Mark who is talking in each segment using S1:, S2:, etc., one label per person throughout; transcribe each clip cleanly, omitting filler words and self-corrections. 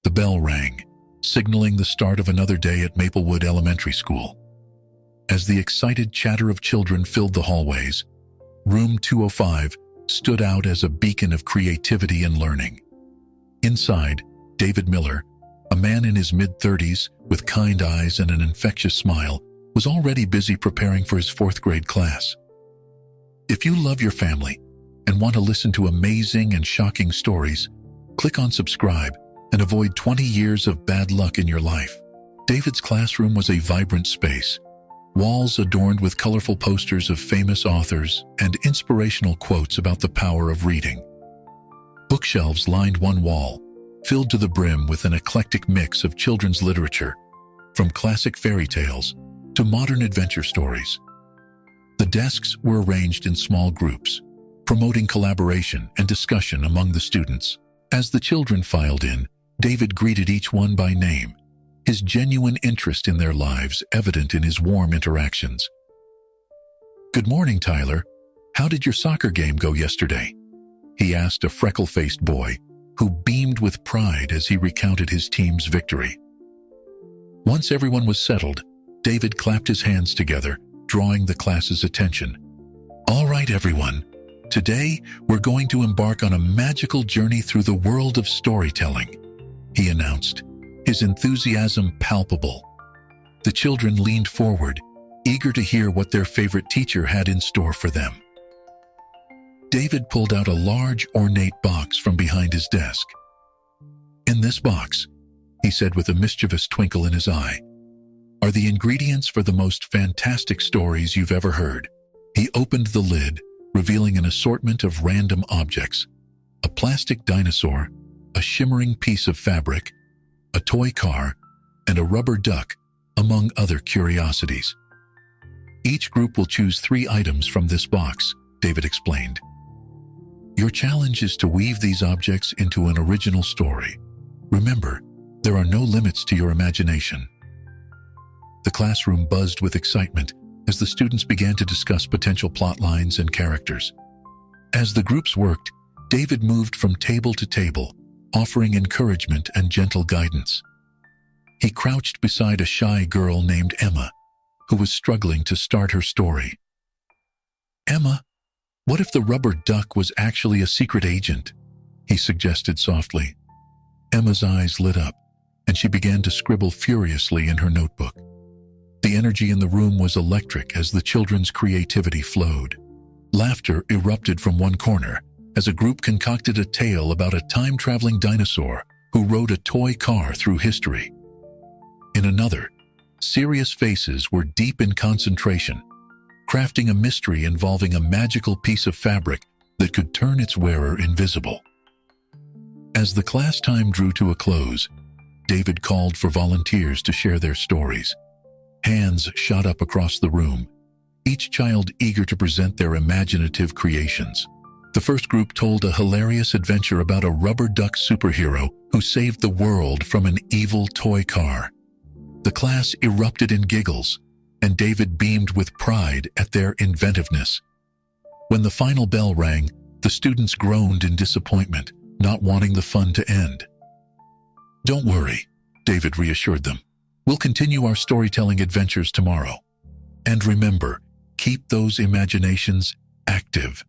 S1: The bell rang, signaling the start of another day at Maplewood Elementary School. As the excited chatter of children filled the hallways, Room 205 stood out as a beacon of creativity and learning. Inside, David Miller, a man in his mid-30s with kind eyes and an infectious smile, was already busy preparing for his fourth-grade class. If you love your family and want to listen to amazing and shocking stories, click on subscribe and avoid 20 years of bad luck in your life. David's classroom was a vibrant space, walls adorned with colorful posters of famous authors and inspirational quotes about the power of reading. Bookshelves lined one wall, filled to the brim with an eclectic mix of children's literature, from classic fairy tales to modern adventure stories. The desks were arranged in small groups, promoting collaboration and discussion among the students. As the children filed in, David greeted each one by name, his genuine interest in their lives evident in his warm interactions. "Good morning, Tyler. How did your soccer game go yesterday?" he asked a freckle-faced boy who beamed with pride as he recounted his team's victory. Once everyone was settled, David clapped his hands together, drawing the class's attention. "All right, everyone. Today, we're going to embark on a magical journey through the world of storytelling," he announced, his enthusiasm palpable. The children leaned forward, eager to hear what their favorite teacher had in store for them. David pulled out a large, ornate box from behind his desk. "In this box," he said with a mischievous twinkle in his eye, "are the ingredients for the most fantastic stories you've ever heard." He opened the lid, revealing an assortment of random objects: a plastic dinosaur, a shimmering piece of fabric, a toy car, and a rubber duck, among other curiosities. "Each group will choose 3 items from this box," David explained. "Your challenge is to weave these objects into an original story. Remember, there are no limits to your imagination." The classroom buzzed with excitement as the students began to discuss potential plot lines and characters. As the groups worked, David moved from table to table, offering encouragement and gentle guidance. He crouched beside a shy girl named Emma, who was struggling to start her story. "Emma, what if the rubber duck was actually a secret agent?" he suggested softly. Emma's eyes lit up, and she began to scribble furiously in her notebook. The energy in the room was electric as the children's creativity flowed. Laughter erupted from one corner as a group concocted a tale about a time-traveling dinosaur who rode a toy car through history. In another, serious faces were deep in concentration, crafting a mystery involving a magical piece of fabric that could turn its wearer invisible. As the class time drew to a close, David called for volunteers to share their stories. Hands shot up across the room, each child eager to present their imaginative creations. The first group told a hilarious adventure about a rubber duck superhero who saved the world from an evil toy car. The class erupted in giggles, and David beamed with pride at their inventiveness. When the final bell rang, the students groaned in disappointment, not wanting the fun to end. "Don't worry," David reassured them. "We'll continue our storytelling adventures tomorrow. And remember, keep those imaginations active."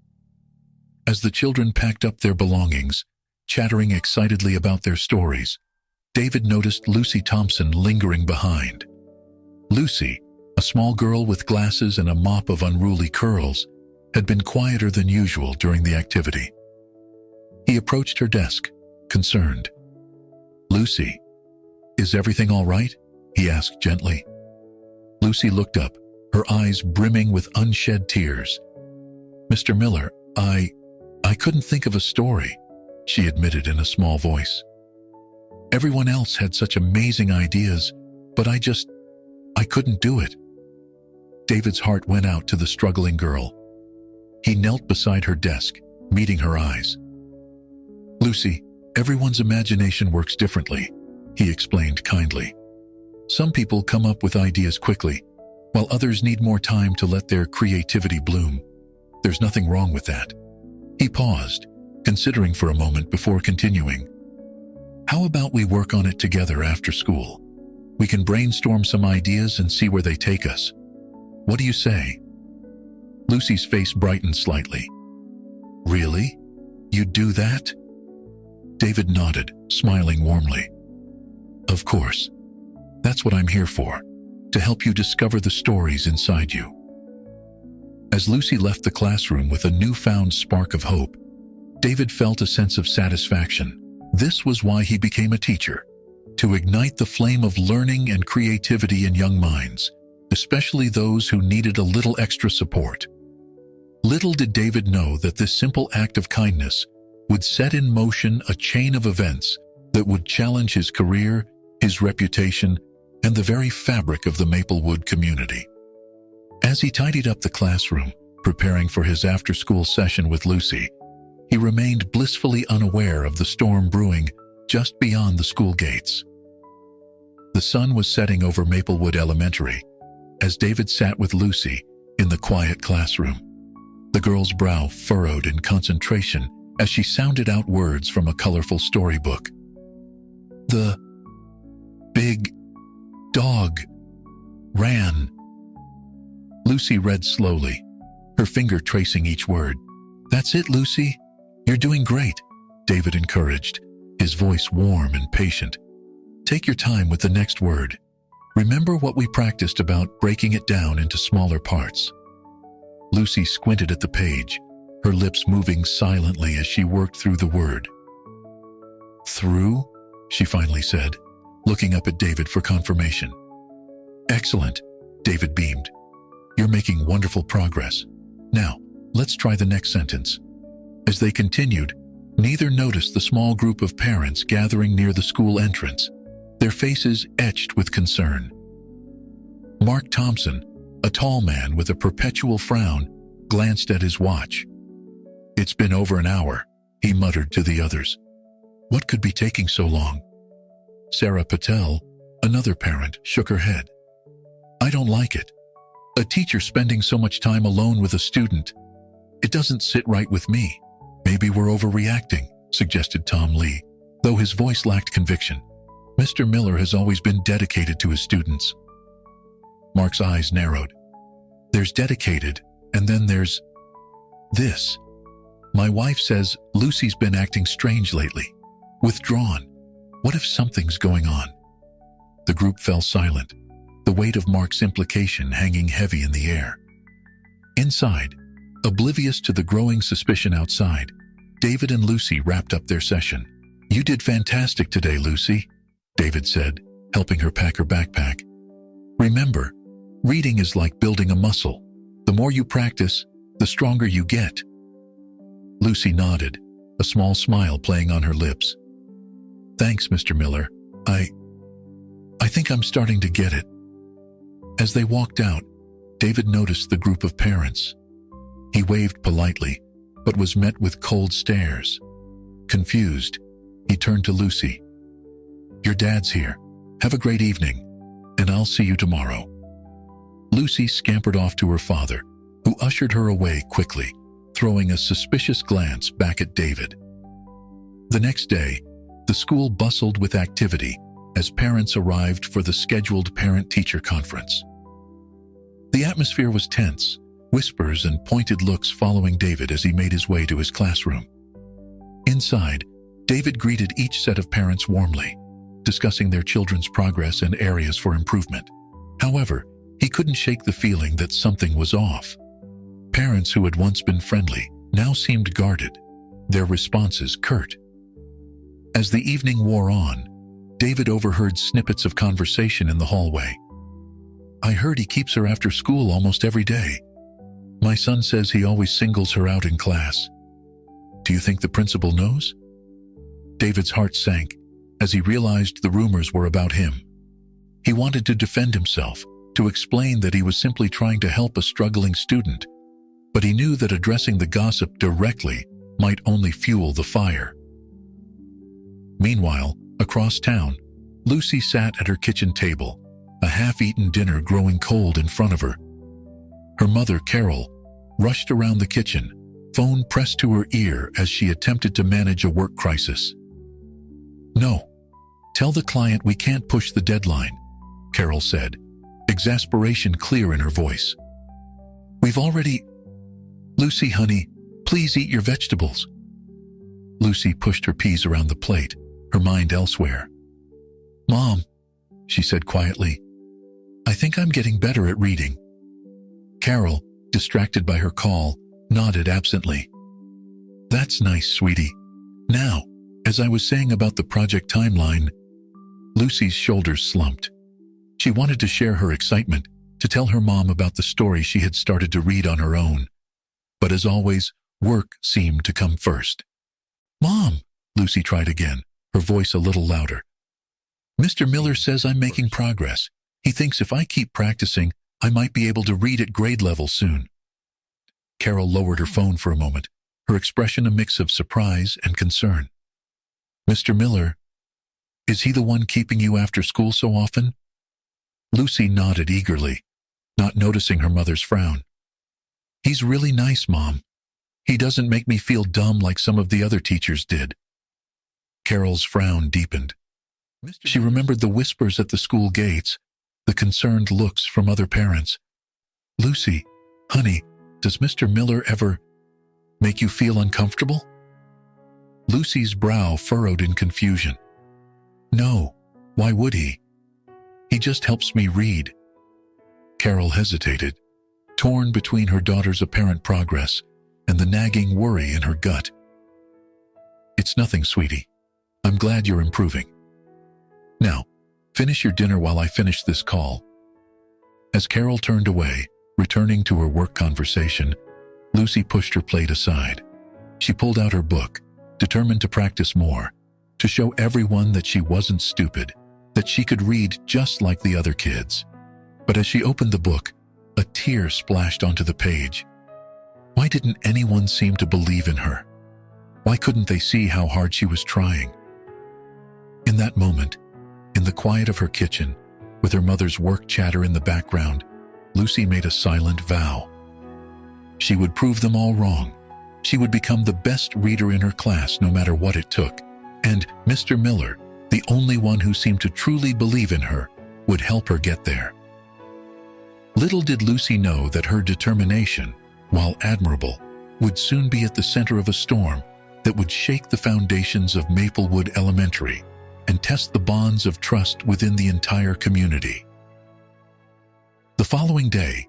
S1: As the children packed up their belongings, chattering excitedly about their stories, David noticed Lucy Thompson lingering behind. Lucy, a small girl with glasses and a mop of unruly curls, had been quieter than usual during the activity. He approached her desk, concerned. "Lucy, is everything all right?" he asked gently. Lucy looked up, her eyes brimming with unshed tears. "Mr. Miller, I couldn't think of a story," she admitted in a small voice. "Everyone else had such amazing ideas, but I couldn't do it." David's heart went out to the struggling girl. He knelt beside her desk, meeting her eyes. "Lucy, everyone's imagination works differently," he explained kindly. "Some people come up with ideas quickly, while others need more time to let their creativity bloom. There's nothing wrong with that." He paused, considering for a moment before continuing. How about we work on it together after school? We can brainstorm some ideas and see where they take us. What do you say?" Lucy's face brightened slightly. "Really? You'd do that?" David nodded, smiling warmly. "Of course. That's what I'm here for, to help you discover the stories inside you." As Lucy left the classroom with a newfound spark of hope, David felt a sense of satisfaction. This was why he became a teacher, to ignite the flame of learning and creativity in young minds, especially those who needed a little extra support. Little did David know that this simple act of kindness would set in motion a chain of events that would challenge his career, his reputation, and the very fabric of the Maplewood community. As he tidied up the classroom, preparing for his after-school session with Lucy, he remained blissfully unaware of the storm brewing just beyond the school gates. The sun was setting over Maplewood Elementary as David sat with Lucy in the quiet classroom. The girl's brow furrowed in concentration as she sounded out words from a colorful storybook. "The big dog ran." Lucy read slowly, her finger tracing each word. "That's it, Lucy. You're doing great," David encouraged, his voice warm and patient. "Take your time with the next word. Remember what we practiced about breaking it down into smaller parts." Lucy squinted at the page, her lips moving silently as she worked through the word. "Through?" she finally said, looking up at David for confirmation. "Excellent," David beamed. "You're making wonderful progress. Now, let's try the next sentence." As they continued, neither noticed the small group of parents gathering near the school entrance, their faces etched with concern. Mark Thompson, a tall man with a perpetual frown, glanced at his watch. "It's been over an hour," he muttered to the others. "What could be taking so long?" Sarah Patel, another parent, shook her head. "I don't like it. A teacher spending so much time alone with a student. It doesn't sit right with me." "Maybe we're overreacting," suggested Tom Lee, though his voice lacked conviction. "Mr. Miller has always been dedicated to his students." Mark's eyes narrowed. "There's dedicated, and then there's this. My wife says Lucy's been acting strange lately. Withdrawn. What if something's going on?" The group fell silent, the weight of Mark's implication hanging heavy in the air. Inside, oblivious to the growing suspicion outside, David and Lucy wrapped up their session. "You did fantastic today, Lucy," David said, helping her pack her backpack. "Remember, reading is like building a muscle. The more you practice, the stronger you get." Lucy nodded, a small smile playing on her lips. "Thanks, Mr. Miller. I think I'm starting to get it." As they walked out, David noticed the group of parents. He waved politely, but was met with cold stares. Confused, he turned to Lucy. "Your dad's here. Have a great evening, and I'll see you tomorrow." Lucy scampered off to her father, who ushered her away quickly, throwing a suspicious glance back at David. The next day, the school bustled with activity as parents arrived for the scheduled parent-teacher conference. The atmosphere was tense, whispers and pointed looks following David as he made his way to his classroom. Inside, David greeted each set of parents warmly, discussing their children's progress and areas for improvement. However, he couldn't shake the feeling that something was off. Parents who had once been friendly now seemed guarded, their responses curt. As the evening wore on, David overheard snippets of conversation in the hallway. "I heard he keeps her after school almost every day. My son says he always singles her out in class. Do you think the principal knows?" David's heart sank as he realized the rumors were about him. He wanted to defend himself, to explain that he was simply trying to help a struggling student, but he knew that addressing the gossip directly might only fuel the fire. Meanwhile, across town, Lucy sat at her kitchen table, a half-eaten dinner growing cold in front of her. Her mother, Carol, rushed around the kitchen, phone pressed to her ear as she attempted to manage a work crisis. "No, Tell the client we can't push the deadline, Carol said, exasperation clear in her voice. We've already... Lucy, honey, please eat your vegetables. Lucy pushed her peas around the plate, her mind elsewhere. Mom, she said quietly, I think I'm getting better at reading. Carol, distracted by her call, nodded absently. That's nice, sweetie. Now, as I was saying about the project timeline, Lucy's shoulders slumped. She wanted to share her excitement, to tell her mom about the story she had started to read on her own. But as always, work seemed to come first. Mom, Lucy tried again, her voice a little louder. Mr. Miller says I'm making progress. He thinks if I keep practicing, I might be able to read at grade level soon. Carol lowered her phone for a moment, her expression a mix of surprise and concern. Mr. Miller, is he the one keeping you after school so often? Lucy nodded eagerly, not noticing her mother's frown. He's really nice, Mom. He doesn't make me feel dumb like some of the other teachers did. Carol's frown deepened. She remembered the whispers at the school gates, the concerned looks from other parents. Lucy, honey, does Mr. Miller ever make you feel uncomfortable? Lucy's brow furrowed in confusion. No, why would he? He just helps me read. Carol hesitated, torn between her daughter's apparent progress and the nagging worry in her gut. It's nothing, sweetie. I'm glad you're improving. Now, finish your dinner while I finish this call. As Carol turned away, returning to her work conversation, Lucy pushed her plate aside. She pulled out her book, determined to practice more, to show everyone that she wasn't stupid, that she could read just like the other kids. But as she opened the book, a tear splashed onto the page. Why didn't anyone seem to believe in her? Why couldn't they see how hard she was trying? In that moment, in the quiet of her kitchen, with her mother's work chatter in the background, Lucy made a silent vow. She would prove them all wrong. She would become the best reader in her class no matter what it took. And Mr. Miller, the only one who seemed to truly believe in her, would help her get there. Little did Lucy know that her determination, while admirable, would soon be at the center of a storm that would shake the foundations of Maplewood Elementary and test the bonds of trust within the entire community. The following day,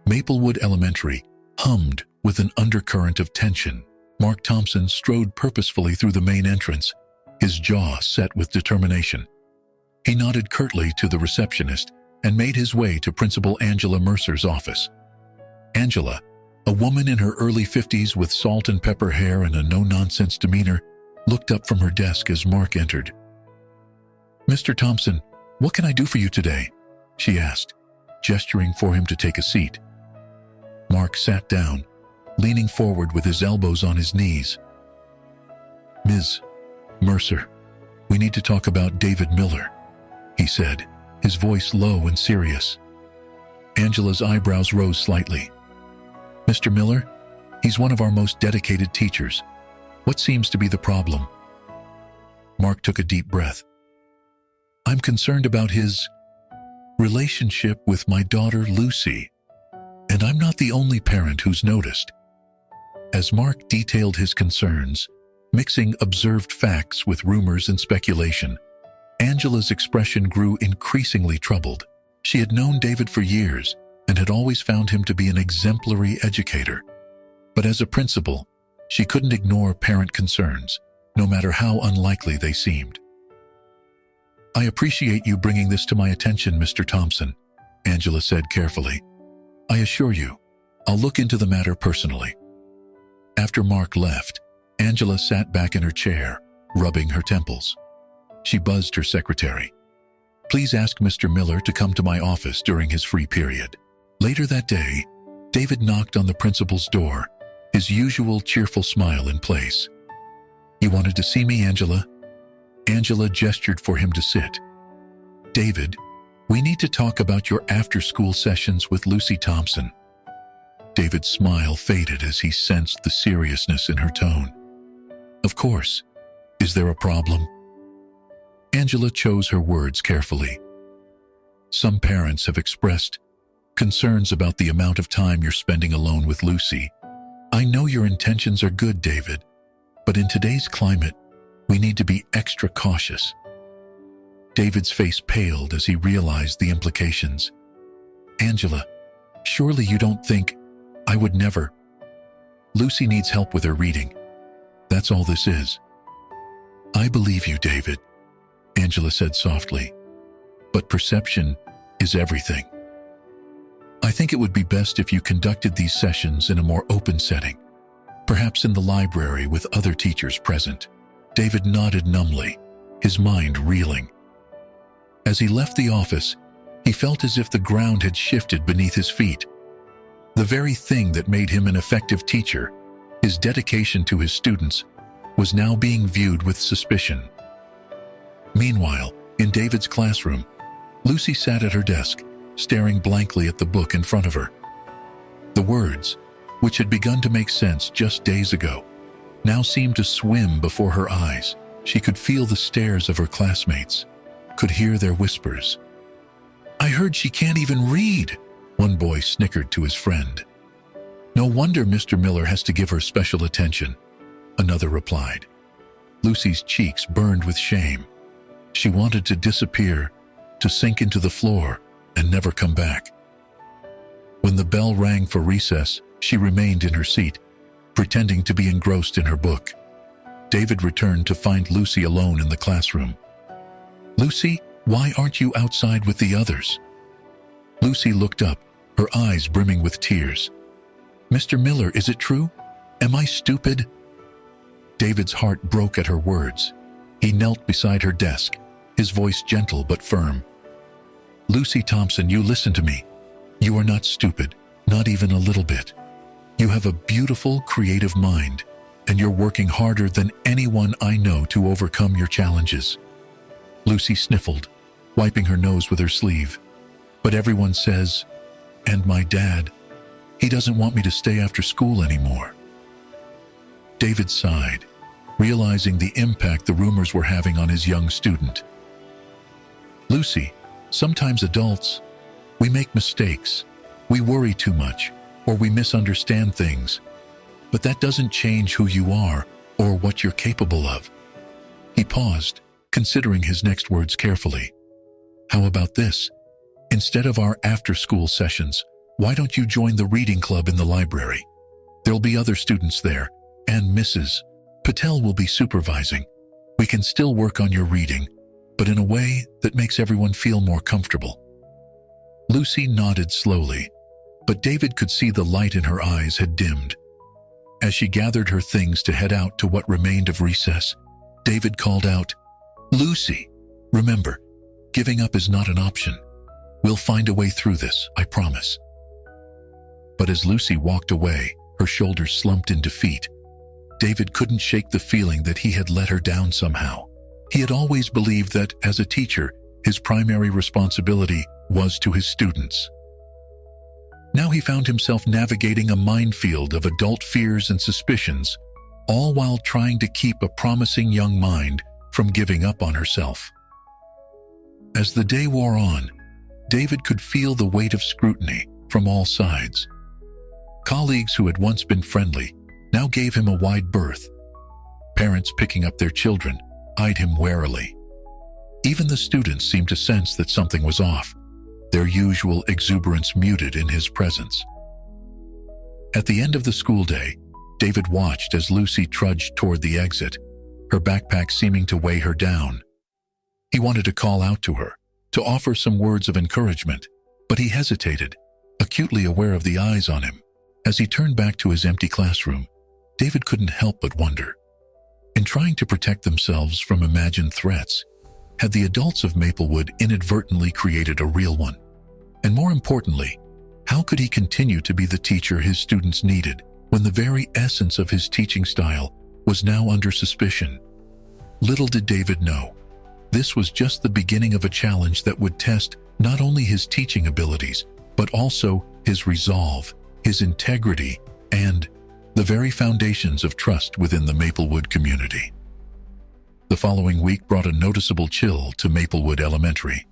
S1: Maplewood Elementary hummed with an undercurrent of tension. Mark Thompson strode purposefully through the main entrance, his jaw set with determination. He nodded curtly to the receptionist and made his way to Principal Angela Mercer's office. Angela, a woman in her early 50s with salt and pepper hair and a no-nonsense demeanor, looked up from her desk as Mark entered. Mr. Thompson, what can I do for you today? She asked, gesturing for him to take a seat. Mark sat down, leaning forward with his elbows on his knees. Ms. Mercer, we need to talk about David Miller, he said, his voice low and serious. Angela's eyebrows rose slightly. Mr. Miller, he's one of our most dedicated teachers. What seems to be the problem? Mark took a deep breath. I'm concerned about his relationship with my daughter Lucy, and I'm not the only parent who's noticed. As Mark detailed his concerns, mixing observed facts with rumors and speculation, Angela's expression grew increasingly troubled. She had known David for years and had always found him to be an exemplary educator. But as a principal, she couldn't ignore parent concerns, no matter how unlikely they seemed. I appreciate you bringing this to my attention, Mr. Thompson, Angela said carefully. I assure you, I'll look into the matter personally. After Mark left, Angela sat back in her chair, rubbing her temples. She buzzed her secretary. Please ask Mr. Miller to come to my office during his free period. Later that day, David knocked on the principal's door, his usual cheerful smile in place. You wanted to see me, Angela? Angela gestured for him to sit. David, we need to talk about your after-school sessions with Lucy Thompson. David's smile faded as he sensed the seriousness in her tone. Of course. Is there a problem? Angela chose her words carefully. Some parents have expressed concerns about the amount of time you're spending alone with Lucy. I know your intentions are good, David, but in today's climate, we need to be extra cautious. David's face paled as he realized the implications. Angela, surely you don't think I would never. Lucy needs help with her reading. That's all this is. I believe you, David, Angela said softly, but perception is everything. I think it would be best if you conducted these sessions in a more open setting, perhaps in the library with other teachers present. David nodded numbly, his mind reeling. As he left the office, he felt as if the ground had shifted beneath his feet. The very thing that made him an effective teacher, his dedication to his students, was now being viewed with suspicion. Meanwhile, in David's classroom, Lucy sat at her desk, staring blankly at the book in front of her. The words, which had begun to make sense just days ago, now seemed to swim before her eyes. She could feel the stares of her classmates, could hear their whispers. I heard she can't even read, one boy snickered to his friend. No wonder Mr. Miller has to give her special attention, another replied. Lucy's cheeks burned with shame. She wanted to disappear, to sink into the floor and never come back. When the bell rang for recess, she remained in her seat, pretending to be engrossed in her book. David returned to find Lucy alone in the classroom. Lucy, why aren't you outside with the others? Lucy looked up, her eyes brimming with tears. Mr. Miller, is it true? Am I stupid? David's heart broke at her words. He knelt beside her desk, his voice gentle but firm. Lucy Thompson, you listen to me. You are not stupid, not even a little bit. You have a beautiful, creative mind, and you're working harder than anyone I know to overcome your challenges. Lucy sniffled, wiping her nose with her sleeve. But everyone says, and my dad, he doesn't want me to stay after school anymore. David sighed, realizing the impact the rumors were having on his young student. Lucy, sometimes adults, we make mistakes, we worry too much, or we misunderstand things. But that doesn't change who you are or what you're capable of. He paused, considering his next words carefully. How about this? Instead of our after-school sessions, why don't you join the reading club in the library? There'll be other students there, and Mrs. Patel will be supervising. We can still work on your reading, but in a way that makes everyone feel more comfortable. Lucy nodded slowly, but David could see the light in her eyes had dimmed. As she gathered her things to head out to what remained of recess, David called out, Lucy, remember, giving up is not an option. We'll find a way through this, I promise. But as Lucy walked away, her shoulders slumped in defeat. David couldn't shake the feeling that he had let her down somehow. He had always believed that, as a teacher, his primary responsibility was to his students. Now he found himself navigating a minefield of adult fears and suspicions, all while trying to keep a promising young mind from giving up on herself. As the day wore on, David could feel the weight of scrutiny from all sides. Colleagues who had once been friendly now gave him a wide berth. Parents picking up their children eyed him warily. Even the students seemed to sense that something was off, their usual exuberance muted in his presence. At the end of the school day, David watched as Lucy trudged toward the exit, her backpack seeming to weigh her down. He wanted to call out to her, to offer some words of encouragement, but he hesitated, acutely aware of the eyes on him. As he turned back to his empty classroom, David couldn't help but wonder. In trying to protect themselves from imagined threats, had the adults of Maplewood inadvertently created a real one? And more importantly, how could he continue to be the teacher his students needed when the very essence of his teaching style was now under suspicion? Little did David know, this was just the beginning of a challenge that would test not only his teaching abilities, but also his resolve, his integrity, and the very foundations of trust within the Maplewood community. The following week brought a noticeable chill to Maplewood Elementary.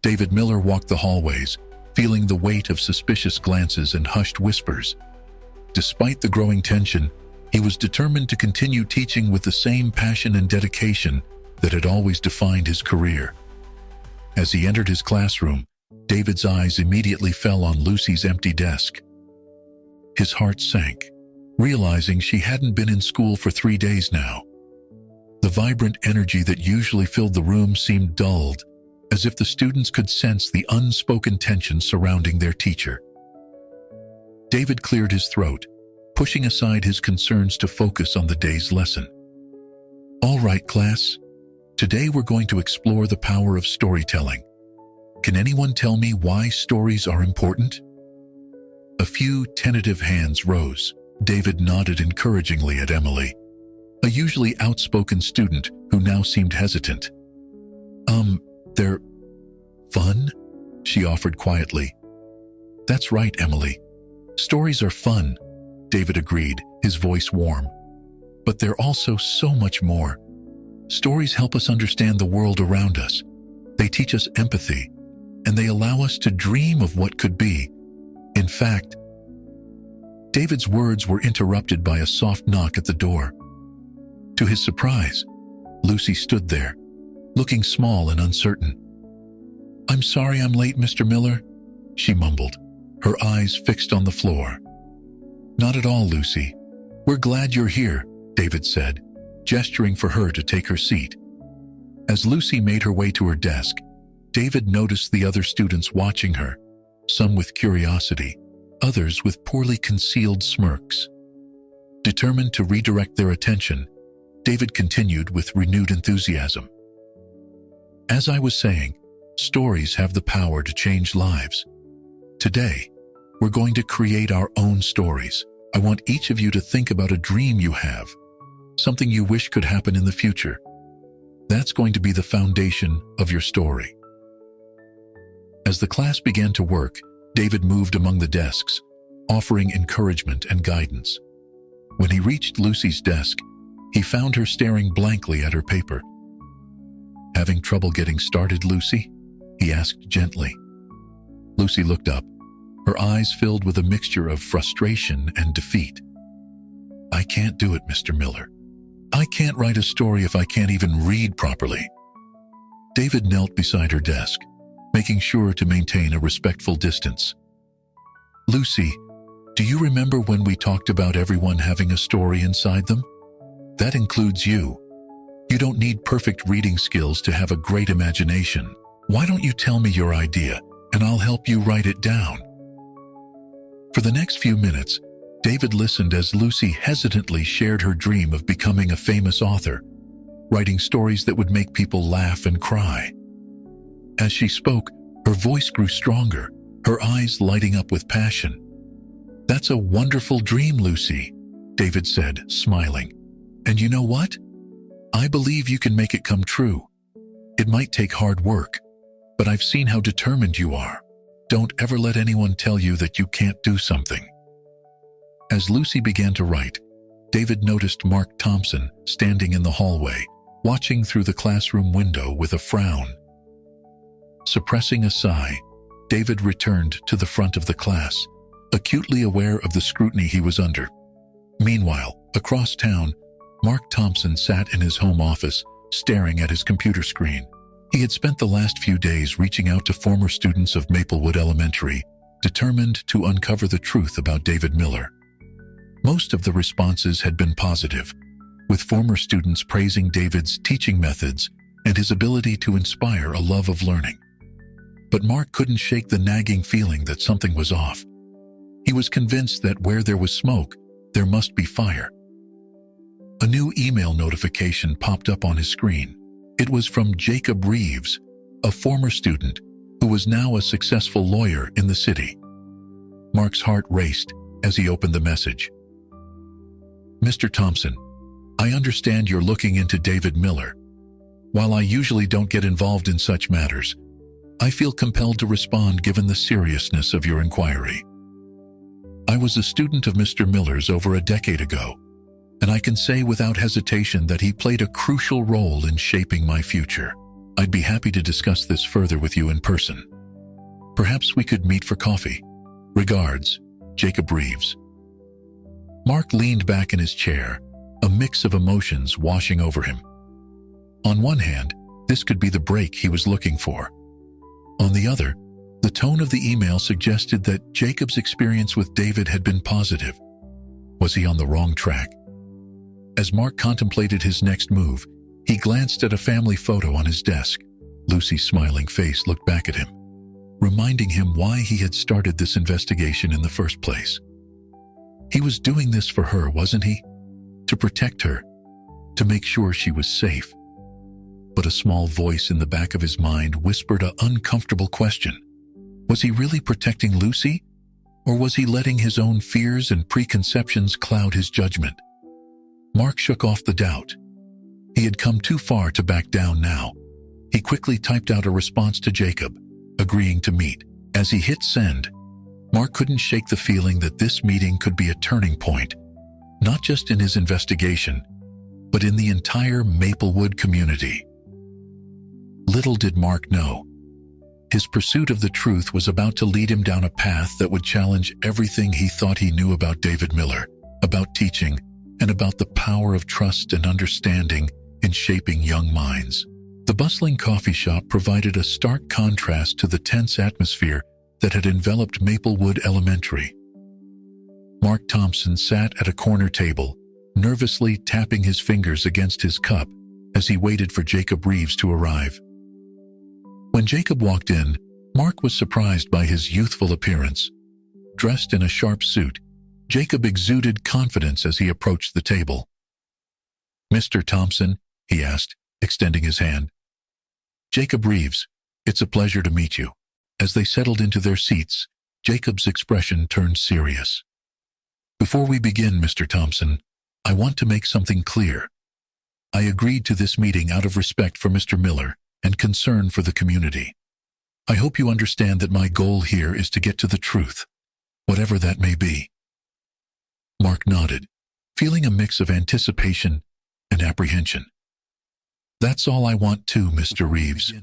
S1: David Miller walked the hallways, feeling the weight of suspicious glances and hushed whispers. Despite the growing tension, he was determined to continue teaching with the same passion and dedication that had always defined his career. As he entered his classroom, David's eyes immediately fell on Lucy's empty desk. His heart sank, realizing she hadn't been in school for 3 days now. The vibrant energy that usually filled the room seemed dulled, as if the students could sense the unspoken tension surrounding their teacher. David cleared his throat, pushing aside his concerns to focus on the day's lesson. "All right, class. Today we're going to explore the power of storytelling. Can anyone tell me why stories are important?" A few tentative hands rose. David nodded encouragingly at Emily, a usually outspoken student who now seemed hesitant. They're fun?" she offered quietly. "That's right, Emily. Stories are fun," David agreed, his voice warm. "But they're also so much more. Stories help us understand the world around us. They teach us empathy, and they allow us to dream of what could be. In fact..." David's words were interrupted by a soft knock at the door. To his surprise, Lucy stood there, looking small and uncertain. "I'm sorry I'm late, Mr. Miller," she mumbled, her eyes fixed on the floor. "Not at all, Lucy. We're glad you're here," David said, gesturing for her to take her seat. As Lucy made her way to her desk, David noticed the other students watching her, some with curiosity, others with poorly concealed smirks. Determined to redirect their attention, David continued with renewed enthusiasm. "As I was saying, stories have the power to change lives. Today, we're going to create our own stories. I want each of you to think about a dream you have, something you wish could happen in the future. That's going to be the foundation of your story." As the class began to work, David moved among the desks, offering encouragement and guidance. When he reached Lucy's desk, he found her staring blankly at her paper. "Having trouble getting started, Lucy?" he asked gently. Lucy looked up, her eyes filled with a mixture of frustration and defeat. "I can't do it, Mr. Miller. I can't write a story if I can't even read properly." David knelt beside her desk, making sure to maintain a respectful distance. "Lucy, do you remember when we talked about everyone having a story inside them? That includes you. You don't need perfect reading skills to have a great imagination. Why don't you tell me your idea, and I'll help you write it down?" For the next few minutes, David listened as Lucy hesitantly shared her dream of becoming a famous author, writing stories that would make people laugh and cry. As she spoke, her voice grew stronger, her eyes lighting up with passion. "That's a wonderful dream, Lucy," David said, smiling. "And you know what? I believe you can make it come true. It might take hard work, but I've seen how determined you are. Don't ever let anyone tell you that you can't do something." As Lucy began to write, David noticed Mark Thompson standing in the hallway, watching through the classroom window with a frown. Suppressing a sigh, David returned to the front of the class, acutely aware of the scrutiny he was under. Meanwhile, across town, Mark Thompson sat in his home office, staring at his computer screen. He had spent the last few days reaching out to former students of Maplewood Elementary, determined to uncover the truth about David Miller. Most of the responses had been positive, with former students praising David's teaching methods and his ability to inspire a love of learning. But Mark couldn't shake the nagging feeling that something was off. He was convinced that where there was smoke, there must be fire. A new email notification popped up on his screen. It was from Jacob Reeves, a former student who was now a successful lawyer in the city. Mark's heart raced as he opened the message. "Mr. Thompson, I understand you're looking into David Miller. While I usually don't get involved in such matters, I feel compelled to respond given the seriousness of your inquiry. I was a student of Mr. Miller's over a decade ago. and I can say without hesitation that he played a crucial role in shaping my future. I'd be happy to discuss this further with you in person. Perhaps we could meet for coffee. Regards, Jacob Reeves. Mark leaned back in his chair, a mix of emotions washing over him. On one hand, this could be the break he was looking for. On the other, the tone of the email suggested that Jacob's experience with David had been positive. Was he on the wrong track? As Mark contemplated his next move, he glanced at a family photo on his desk. Lucy's smiling face looked back at him, reminding him why he had started this investigation in the first place. He was doing this for her, wasn't he? To protect her, to make sure she was safe. But a small voice in the back of his mind whispered an uncomfortable question. Was he really protecting Lucy? Or was he letting his own fears and preconceptions cloud his judgment? Mark shook off the doubt. He had come too far to back down now. He quickly typed out a response to Jacob, agreeing to meet. As he hit send, Mark couldn't shake the feeling that this meeting could be a turning point, not just in his investigation, but in the entire Maplewood community. Little did Mark know, his pursuit of the truth was about to lead him down a path that would challenge everything he thought he knew about David Miller, about teaching, and about the power of trust and understanding in shaping young minds. The bustling coffee shop provided a stark contrast to the tense atmosphere that had enveloped Maplewood Elementary. Mark Thompson sat at a corner table, nervously tapping his fingers against his cup as he waited for Jacob Reeves to arrive. When Jacob walked in, Mark was surprised by his youthful appearance. Dressed in a sharp suit, Jacob exuded confidence as he approached the table. "Mr. Thompson," he asked, extending his hand. "Jacob Reeves, it's a pleasure to meet you." As they settled into their seats, Jacob's expression turned serious. "Before we begin, Mr. Thompson, I want to make something clear. I agreed to this meeting out of respect for Mr. Miller and concern for the community. I hope you understand that my goal here is to get to the truth, whatever that may be." Mark nodded, feeling a mix of anticipation and apprehension. "That's all I want too, Mr. Reeves,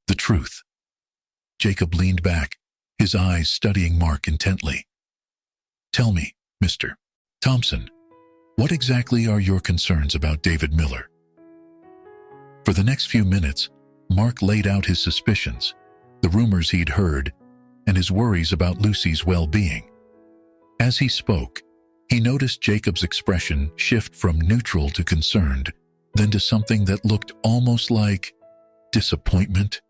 S1: the truth." Jacob leaned back, his eyes studying Mark intently. "Tell me, Mr. Thompson, what exactly are your concerns about David Miller?" For the next few minutes, Mark laid out his suspicions, the rumors he'd heard, and his worries about Lucy's well-being. As he spoke, he noticed Jacob's expression shift from neutral to concerned, then to something that looked almost like disappointment.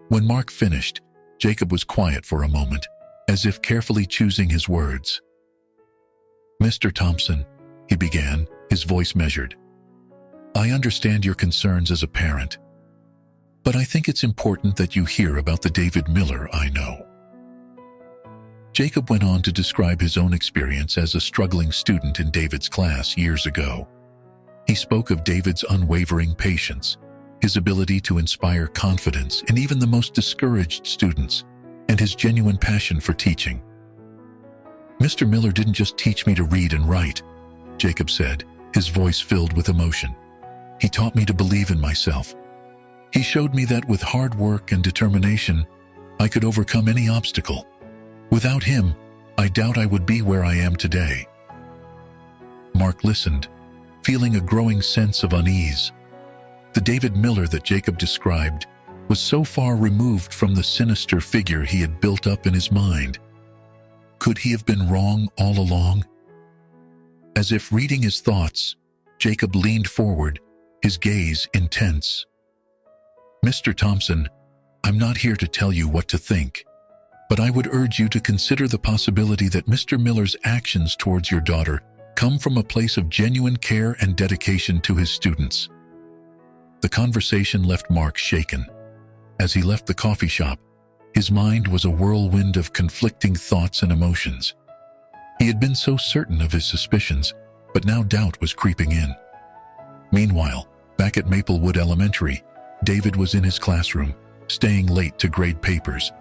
S1: When Mark finished, Jacob was quiet for a moment, as if carefully choosing his words. "Mr. Thompson," he began, his voice measured, "I understand your concerns as a parent, but I think it's important that you hear about the David Miller I know." Jacob went on to describe his own experience as a struggling student in David's class years ago. He spoke of David's unwavering patience, his ability to inspire confidence in even the most discouraged students, and his genuine passion for teaching. "Mr. Miller didn't just teach me to read and write," Jacob said, his voice filled with emotion. "He taught me to believe in myself. He showed me that with hard work and determination, I could overcome any obstacle. Without him, I doubt I would be where I am today." Mark listened, feeling a growing sense of unease. The David Miller that Jacob described was so far removed from the sinister figure he had built up in his mind. Could he have been wrong all along? As if reading his thoughts, Jacob leaned forward, his gaze intense. "Mr. Thompson, I'm not here to tell you what to think, but I would urge you to consider the possibility that Mr. Miller's actions towards your daughter come from a place of genuine care and dedication to his students." The conversation left Mark shaken. As he left the coffee shop, his mind was a whirlwind of conflicting thoughts and emotions. He had been so certain of his suspicions, but now doubt was creeping in. Meanwhile, back at Maplewood Elementary, David was in his classroom, staying late to grade papers.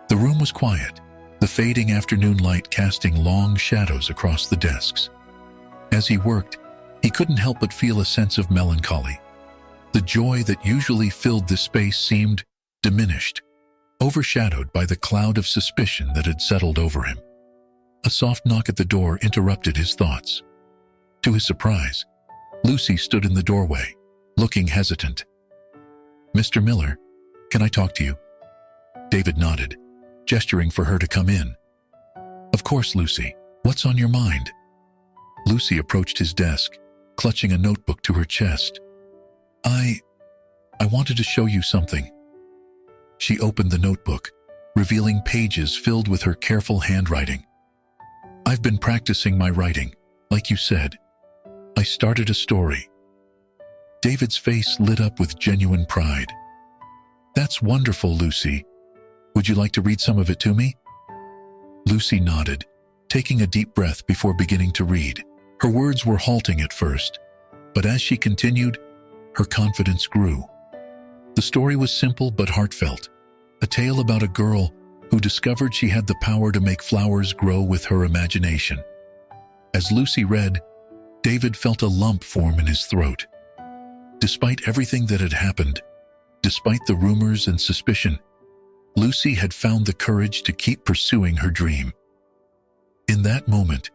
S1: The room was quiet, the fading afternoon light casting long shadows across the desks. As he worked, he couldn't help but feel a sense of melancholy. The joy that usually filled the space seemed diminished, overshadowed by the cloud of suspicion that had settled over him. A soft knock at the door interrupted his thoughts. To his surprise, Lucy stood in the doorway, looking hesitant. "Mr. Miller, can I talk to you?" David nodded, gesturing for her to come in. "Of course, Lucy. What's on your mind?" Lucy approached his desk, clutching a notebook to her chest. I wanted to show you something." She opened the notebook, revealing pages filled with her careful handwriting. "I've been practicing my writing, like you said. I started a story." David's face lit up with genuine pride. "That's wonderful, Lucy. Would you like to read some of it to me?" Lucy nodded, taking a deep breath before beginning to read. Her words were halting at first, but as she continued, her confidence grew. The story was simple but heartfelt, a tale about a girl who discovered she had the power to make flowers grow with her imagination. As Lucy read, David felt a lump form in his throat. Despite everything that had happened, despite the rumors and suspicion, Lucy had found the courage to keep pursuing her dream. In that moment,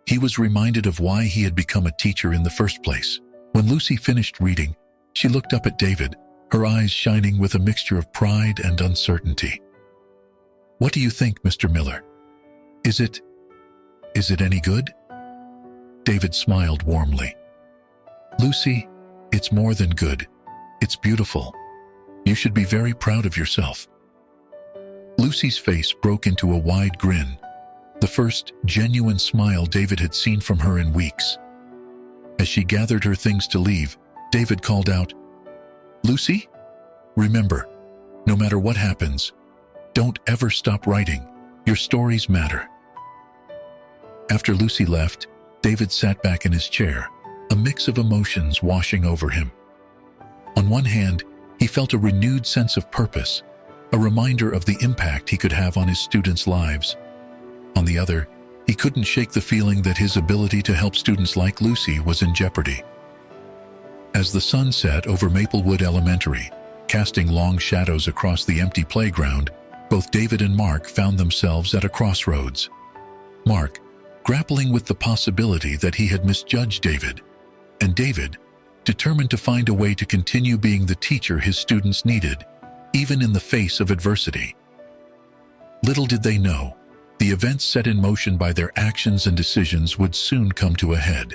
S1: he was reminded of why he had become a teacher in the first place. When Lucy finished reading, she looked up at David, her eyes shining with a mixture of pride and uncertainty. "What do you think, Mr. Miller? Is it any good?" David smiled warmly. "Lucy, it's more than good. It's beautiful. You should be very proud of yourself." Lucy's face broke into a wide grin, the first genuine smile David had seen from her in weeks. As she gathered her things to leave, David called out, "Lucy, remember, no matter what happens, don't ever stop writing. Your stories matter." After Lucy left, David sat back in his chair, a mix of emotions washing over him. On one hand, he felt a renewed sense of purpose, a reminder of the impact he could have on his students' lives. On the other, he couldn't shake the feeling that his ability to help students like Lucy was in jeopardy. As the sun set over Maplewood Elementary, casting long shadows across the empty playground, both David and Mark found themselves at a crossroads. Mark, grappling with the possibility that he had misjudged David, and David, determined to find a way to continue being the teacher his students needed, even in the face of adversity. Little did they know, the events set in motion by their actions and decisions would soon come to a head,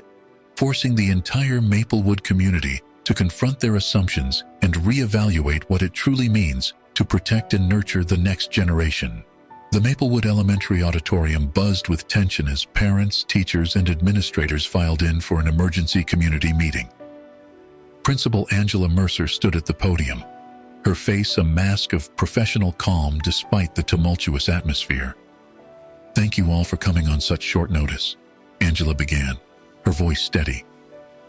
S1: forcing the entire Maplewood community to confront their assumptions and reevaluate what it truly means to protect and nurture the next generation. The Maplewood Elementary auditorium buzzed with tension as parents, teachers, and administrators filed in for an emergency community meeting. Principal Angela Mercer stood at the podium, her face a mask of professional calm despite the tumultuous atmosphere. "Thank you all for coming on such short notice," Angela began, her voice steady.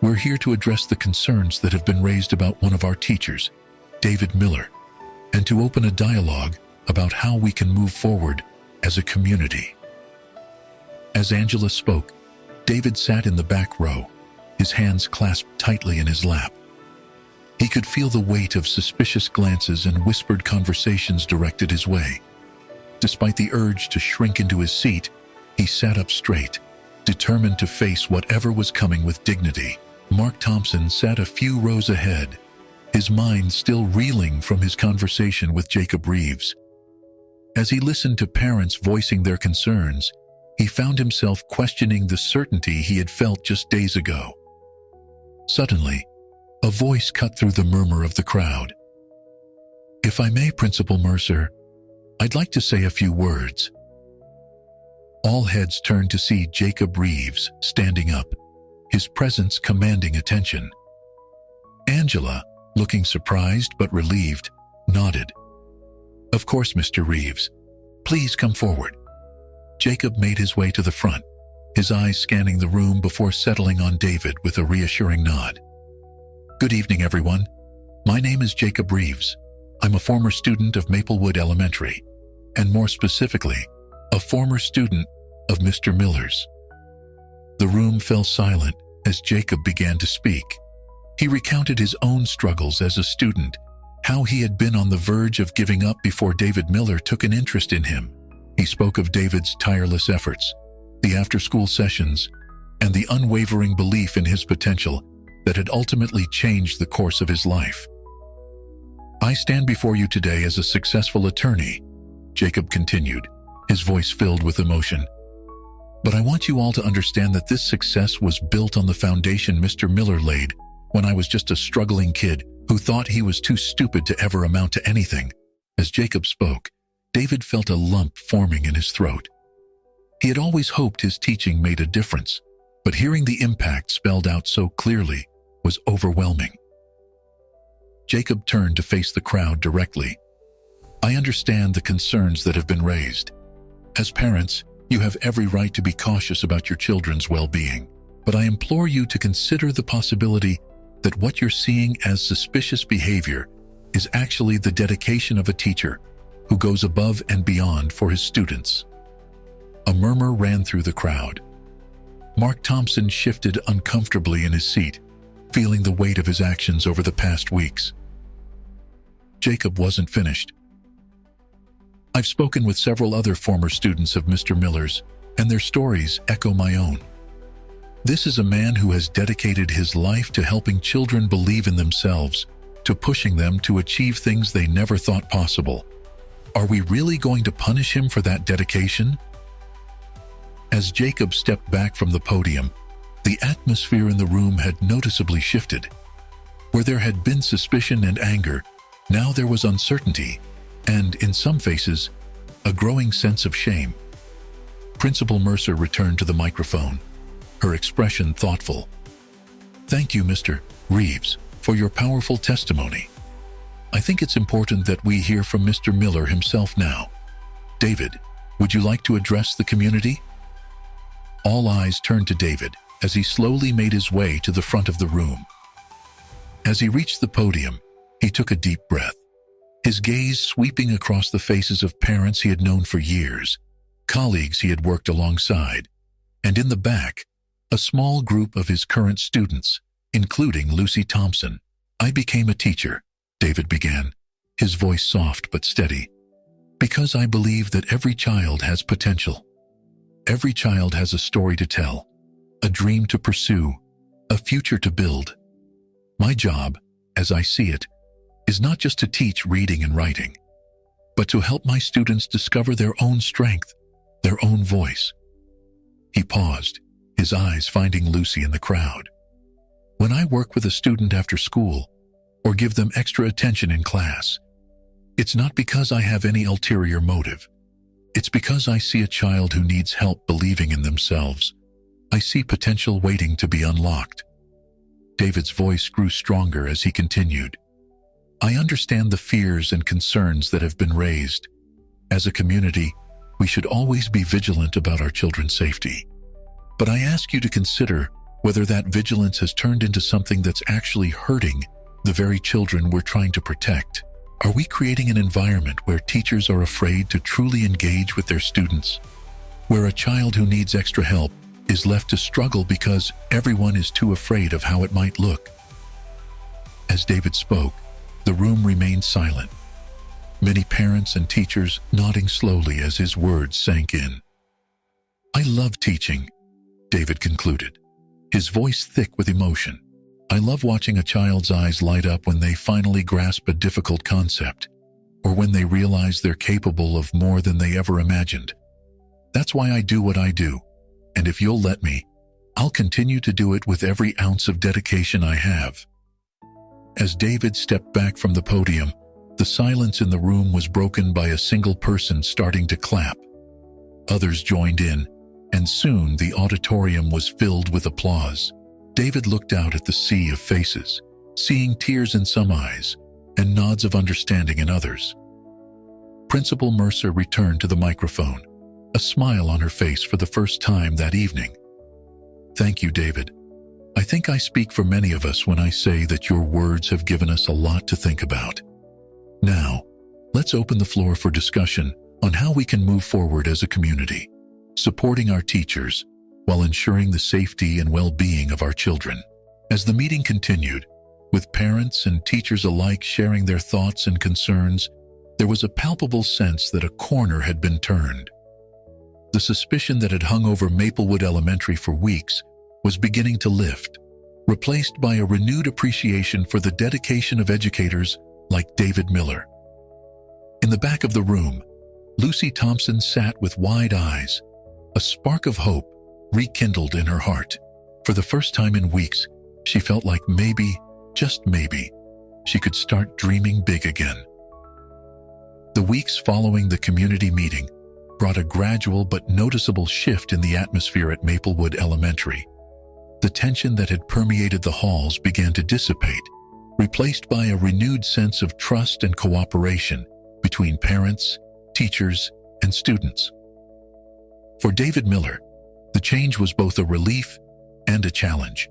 S1: "We're here to address the concerns that have been raised about one of our teachers, David Miller, and to open a dialogue about how we can move forward as a community." As Angela spoke, David sat in the back row, his hands clasped tightly in his lap. He could feel the weight of suspicious glances and whispered conversations directed his way. Despite the urge to shrink into his seat, he sat up straight, determined to face whatever was coming with dignity. Mark Thompson sat a few rows ahead, his mind still reeling from his conversation with Jacob Reeves. As he listened to parents voicing their concerns, he found himself questioning the certainty he had felt just days ago. Suddenly, a voice cut through the murmur of the crowd. "If I may, Principal Mercer, I'd like to say a few words." All heads turned to see Jacob Reeves standing up, his presence commanding attention. Angela, looking surprised but relieved, nodded. "Of course, Mr. Reeves. Please come forward." Jacob made his way to the front, his eyes scanning the room before settling on David with a reassuring nod. "Good evening, everyone. My name is Jacob Reeves. I'm a former student of Maplewood Elementary, and more specifically, a former student of Mr. Miller's." The room fell silent as Jacob began to speak. He recounted his own struggles as a student, how he had been on the verge of giving up before David Miller took an interest in him. He spoke of David's tireless efforts, the after-school sessions, and the unwavering belief in his potential that had ultimately changed the course of his life. "I stand before you today as a successful attorney," Jacob continued, his voice filled with emotion. "But I want you all to understand that this success was built on the foundation Mr. Miller laid when I was just a struggling kid who thought he was too stupid to ever amount to anything." As Jacob spoke, David felt a lump forming in his throat. He had always hoped his teaching made a difference, but hearing the impact spelled out so clearly was overwhelming. Jacob turned to face the crowd directly. "I understand the concerns that have been raised. As parents, you have every right to be cautious about your children's well-being, but I implore you to consider the possibility that what you're seeing as suspicious behavior is actually the dedication of a teacher who goes above and beyond for his students." A murmur ran through the crowd. Mark Thompson shifted uncomfortably in his seat, feeling the weight of his actions over the past weeks. Jacob wasn't finished. "I've spoken with several other former students of Mr. Miller's, and their stories echo my own. This is a man who has dedicated his life to helping children believe in themselves, to pushing them to achieve things they never thought possible. Are we really going to punish him for that dedication?" As Jacob stepped back from the podium, the atmosphere in the room had noticeably shifted. Where there had been suspicion and anger, now there was uncertainty, and, in some faces, a growing sense of shame. Principal Mercer returned to the microphone, her expression thoughtful. "Thank you, Mr. Reeves, for your powerful testimony. I think it's important that we hear from Mr. Miller himself now. David, would you like to address the community?" All eyes turned to David as he slowly made his way to the front of the room. As he reached the podium, he took a deep breath, his gaze sweeping across the faces of parents he had known for years, colleagues he had worked alongside, and in the back, a small group of his current students, including Lucy Thompson. "I became a teacher," David began, his voice soft but steady, "because I believe that every child has potential. Every child has a story to tell, a dream to pursue, a future to build. My job, as I see it, is not just to teach reading and writing, but to help my students discover their own strength, their own voice." He paused, his eyes finding Lucy in the crowd. "When I work with a student after school, or give them extra attention in class, it's not because I have any ulterior motive. It's because I see a child who needs help believing in themselves. I see potential waiting to be unlocked." David's voice grew stronger as he continued. "I understand the fears and concerns that have been raised. As a community, we should always be vigilant about our children's safety. But I ask you to consider whether that vigilance has turned into something that's actually hurting the very children we're trying to protect. Are we creating an environment where teachers are afraid to truly engage with their students? Where a child who needs extra help is left to struggle because everyone is too afraid of how it might look?" As David spoke, the room remained silent, many parents and teachers nodding slowly as his words sank in. "I love teaching," David concluded, his voice thick with emotion. "I love watching a child's eyes light up when they finally grasp a difficult concept, or when they realize they're capable of more than they ever imagined. That's why I do what I do, and if you'll let me, I'll continue to do it with every ounce of dedication I have." As David stepped back from the podium, the silence in the room was broken by a single person starting to clap. Others joined in, and soon the auditorium was filled with applause. David looked out at the sea of faces, seeing tears in some eyes and nods of understanding in others. Principal Mercer returned to the microphone, a smile on her face for the first time that evening. "Thank you, David. I think I speak for many of us when I say that your words have given us a lot to think about. Now, let's open the floor for discussion on how we can move forward as a community, supporting our teachers while ensuring the safety and well-being of our children. As the meeting continued, with parents and teachers alike sharing their thoughts and concerns, there was a palpable sense that a corner had been turned. The suspicion that had hung over Maplewood Elementary for weeks was beginning to lift, replaced by a renewed appreciation for the dedication of educators like David Miller. In the back of the room, Lucy Thompson sat with wide eyes, a spark of hope rekindled in her heart. For the first time in weeks, she felt like maybe, just maybe, she could start dreaming big again. The weeks following the community meeting brought a gradual but noticeable shift in the atmosphere at Maplewood Elementary. The tension that had permeated the halls began to dissipate, replaced by a renewed sense of trust and cooperation between parents, teachers, and students. For David Miller, the change was both a relief and a challenge.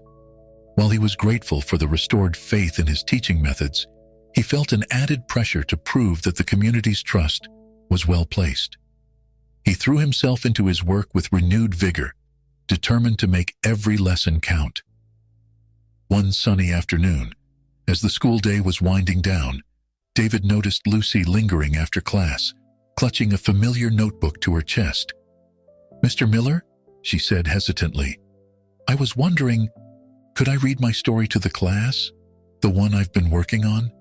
S1: While he was grateful for the restored faith in his teaching methods, he felt an added pressure to prove that the community's trust was well placed. He threw himself into his work with renewed vigor, determined to make every lesson count. One sunny afternoon, as the school day was winding down, David noticed Lucy lingering after class, clutching a familiar notebook to her chest. "Mr. Miller," she said hesitantly, "I was wondering, could I read my story to the class? The one I've been working on?"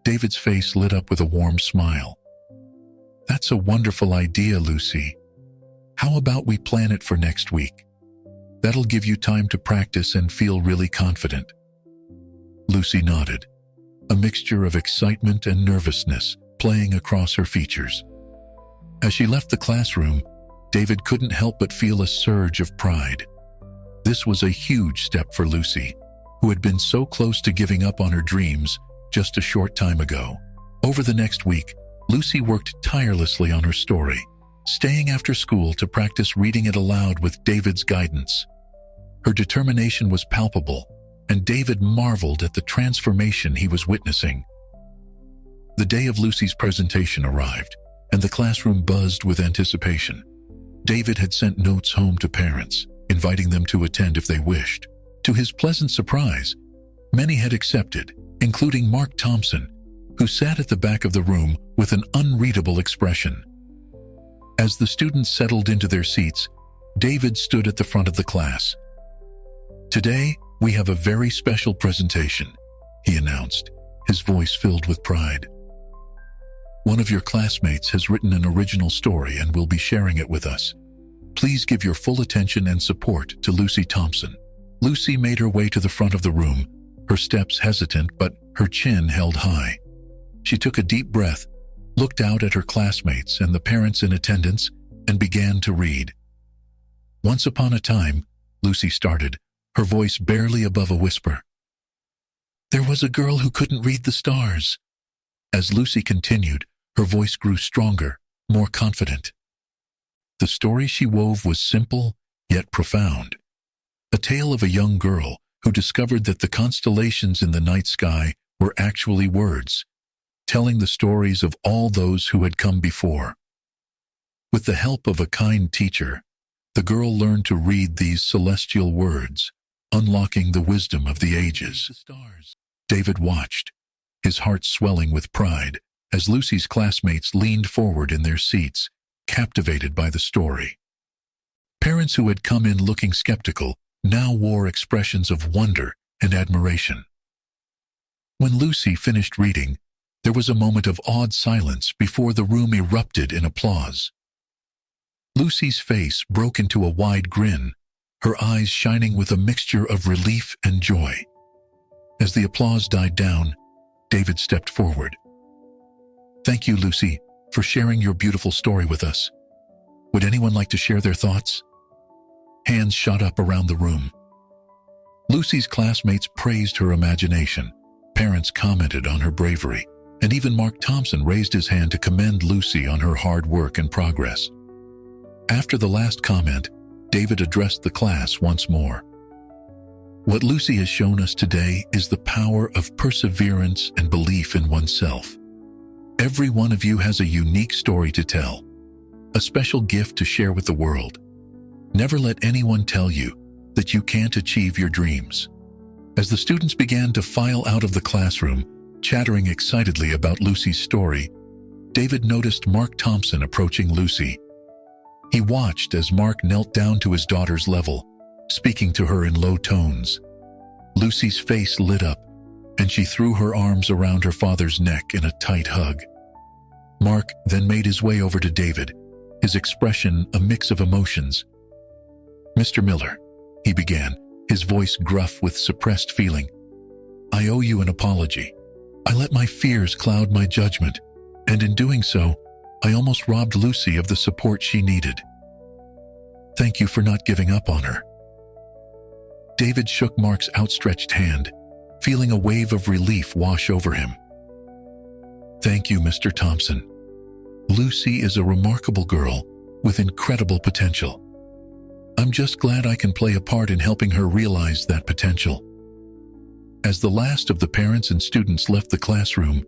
S1: David's face lit up with a warm smile. "That's a wonderful idea, Lucy. How about we plan it for next week? That'll give you time to practice and feel really confident." Lucy nodded, a mixture of excitement and nervousness playing across her features. As she left the classroom, David couldn't help but feel a surge of pride. This was a huge step for Lucy, who had been so close to giving up on her dreams just a short time ago. Over the next week, Lucy worked tirelessly on her story, staying after school to practice reading it aloud with David's guidance. Her determination was palpable, and David marveled at the transformation he was witnessing. The day of Lucy's presentation arrived, and the classroom buzzed with anticipation. David had sent notes home to parents, inviting them to attend if they wished. To his pleasant surprise, many had accepted, including Mark Thompson, who sat at the back of the room with an unreadable expression. As the students settled into their seats, David stood at the front of the class. "Today, we have a very special presentation," he announced, his voice filled with pride. "One of your classmates has written an original story and will be sharing it with us. Please give your full attention and support to Lucy Thompson." Lucy made her way to the front of the room, her steps hesitant but her chin held high. She took a deep breath, looked out at her classmates and the parents in attendance, and began to read. "Once upon a time," Lucy started, her voice barely above a whisper, "there was a girl who couldn't read the stars." As Lucy continued, her voice grew stronger, more confident. The story she wove was simple, yet profound. A tale of a young girl who discovered that the constellations in the night sky were actually words, telling the stories of all those who had come before. With the help of a kind teacher, the girl learned to read these celestial words, unlocking the wisdom of the ages. David watched, his heart swelling with pride, as Lucy's classmates leaned forward in their seats, captivated by the story. Parents who had come in looking skeptical now wore expressions of wonder and admiration. When Lucy finished reading, there was a moment of awed silence before the room erupted in applause. Lucy's face broke into a wide grin, her eyes shining with a mixture of relief and joy. As the applause died down, David stepped forward. "Thank you, Lucy, for sharing your beautiful story with us. Would anyone like to share their thoughts?" Hands shot up around the room. Lucy's classmates praised her imagination, parents commented on her bravery, and even Mark Thompson raised his hand to commend Lucy on her hard work and progress. After the last comment, David addressed the class once more. "What Lucy has shown us today is the power of perseverance and belief in oneself. Every one of you has a unique story to tell, a special gift to share with the world. Never let anyone tell you that you can't achieve your dreams. As the students began to file out of the classroom, chattering excitedly about Lucy's story, David noticed Mark Thompson approaching Lucy. He watched as Mark knelt down to his daughter's level, speaking to her in low tones. Lucy's face lit up, and she threw her arms around her father's neck in a tight hug. Mark then made his way over to David, his expression a mix of emotions. "Mr. Miller," he began, his voice gruff with suppressed feeling, "I owe you an apology. I let my fears cloud my judgment, and in doing so, I almost robbed Lucy of the support she needed. Thank you for not giving up on her." David shook Mark's outstretched hand, feeling a wave of relief wash over him. "Thank you, Mr. Thompson. Lucy is a remarkable girl with incredible potential. I'm just glad I can play a part in helping her realize that potential." As the last of the parents and students left the classroom,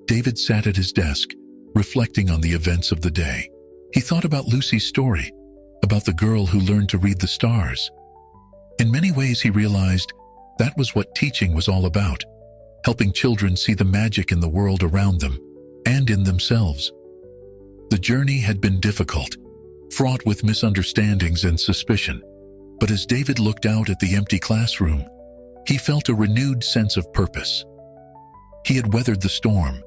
S1: David sat at his desk, reflecting on the events of the day. He thought about Lucy's story, about the girl who learned to read the stars. In many ways, he realized that was what teaching was all about, helping children see the magic in the world around them and in themselves. The journey had been difficult, fraught with misunderstandings and suspicion, but as David looked out at the empty classroom, he felt a renewed sense of purpose. He had weathered the storm,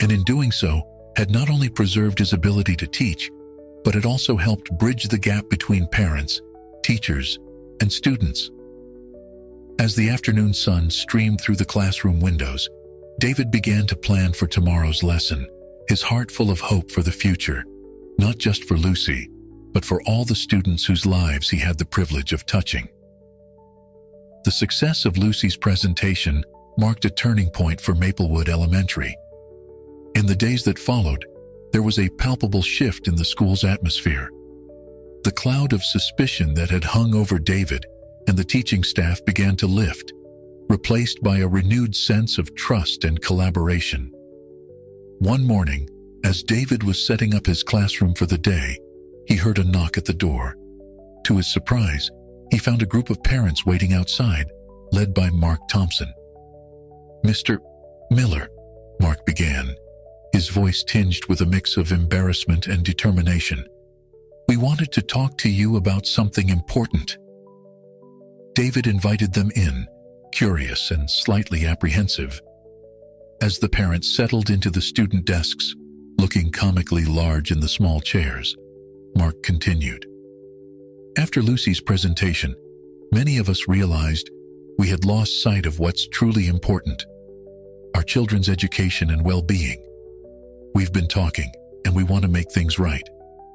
S1: and in doing so, had not only preserved his ability to teach, but had also helped bridge the gap between parents, teachers, and students. As the afternoon sun streamed through the classroom windows, David began to plan for tomorrow's lesson, his heart full of hope for the future, not just for Lucy, but for all the students whose lives he had the privilege of touching. The success of Lucy's presentation marked a turning point for Maplewood Elementary. In the days that followed, there was a palpable shift in the school's atmosphere. The cloud of suspicion that had hung over David and the teaching staff began to lift, replaced by a renewed sense of trust and collaboration. One morning, as David was setting up his classroom for the day, he heard a knock at the door. To his surprise, he found a group of parents waiting outside, led by Mark Thompson. "Mr. Miller," Mark began, his voice tinged with a mix of embarrassment and determination, "we wanted to talk to you about something important." David invited them in, curious and slightly apprehensive. As the parents settled into the student desks, looking comically large in the small chairs, Mark continued. "After Lucy's presentation, many of us realized we had lost sight of what's truly important: our children's education and well-being. We've been talking, and we want to make things right."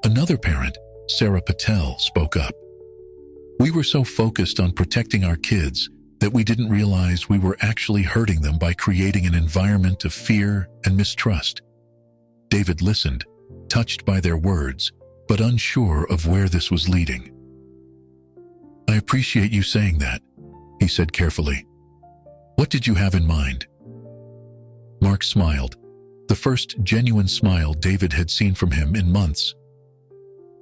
S1: Another parent, Sarah Patel, spoke up. "We were so focused on protecting our kids that we didn't realize we were actually hurting them by creating an environment of fear and mistrust." David listened, touched by their words, but unsure of where this was leading. "I appreciate you saying that," he said carefully. "What did you have in mind?" Mark smiled, the first genuine smile David had seen from him in months.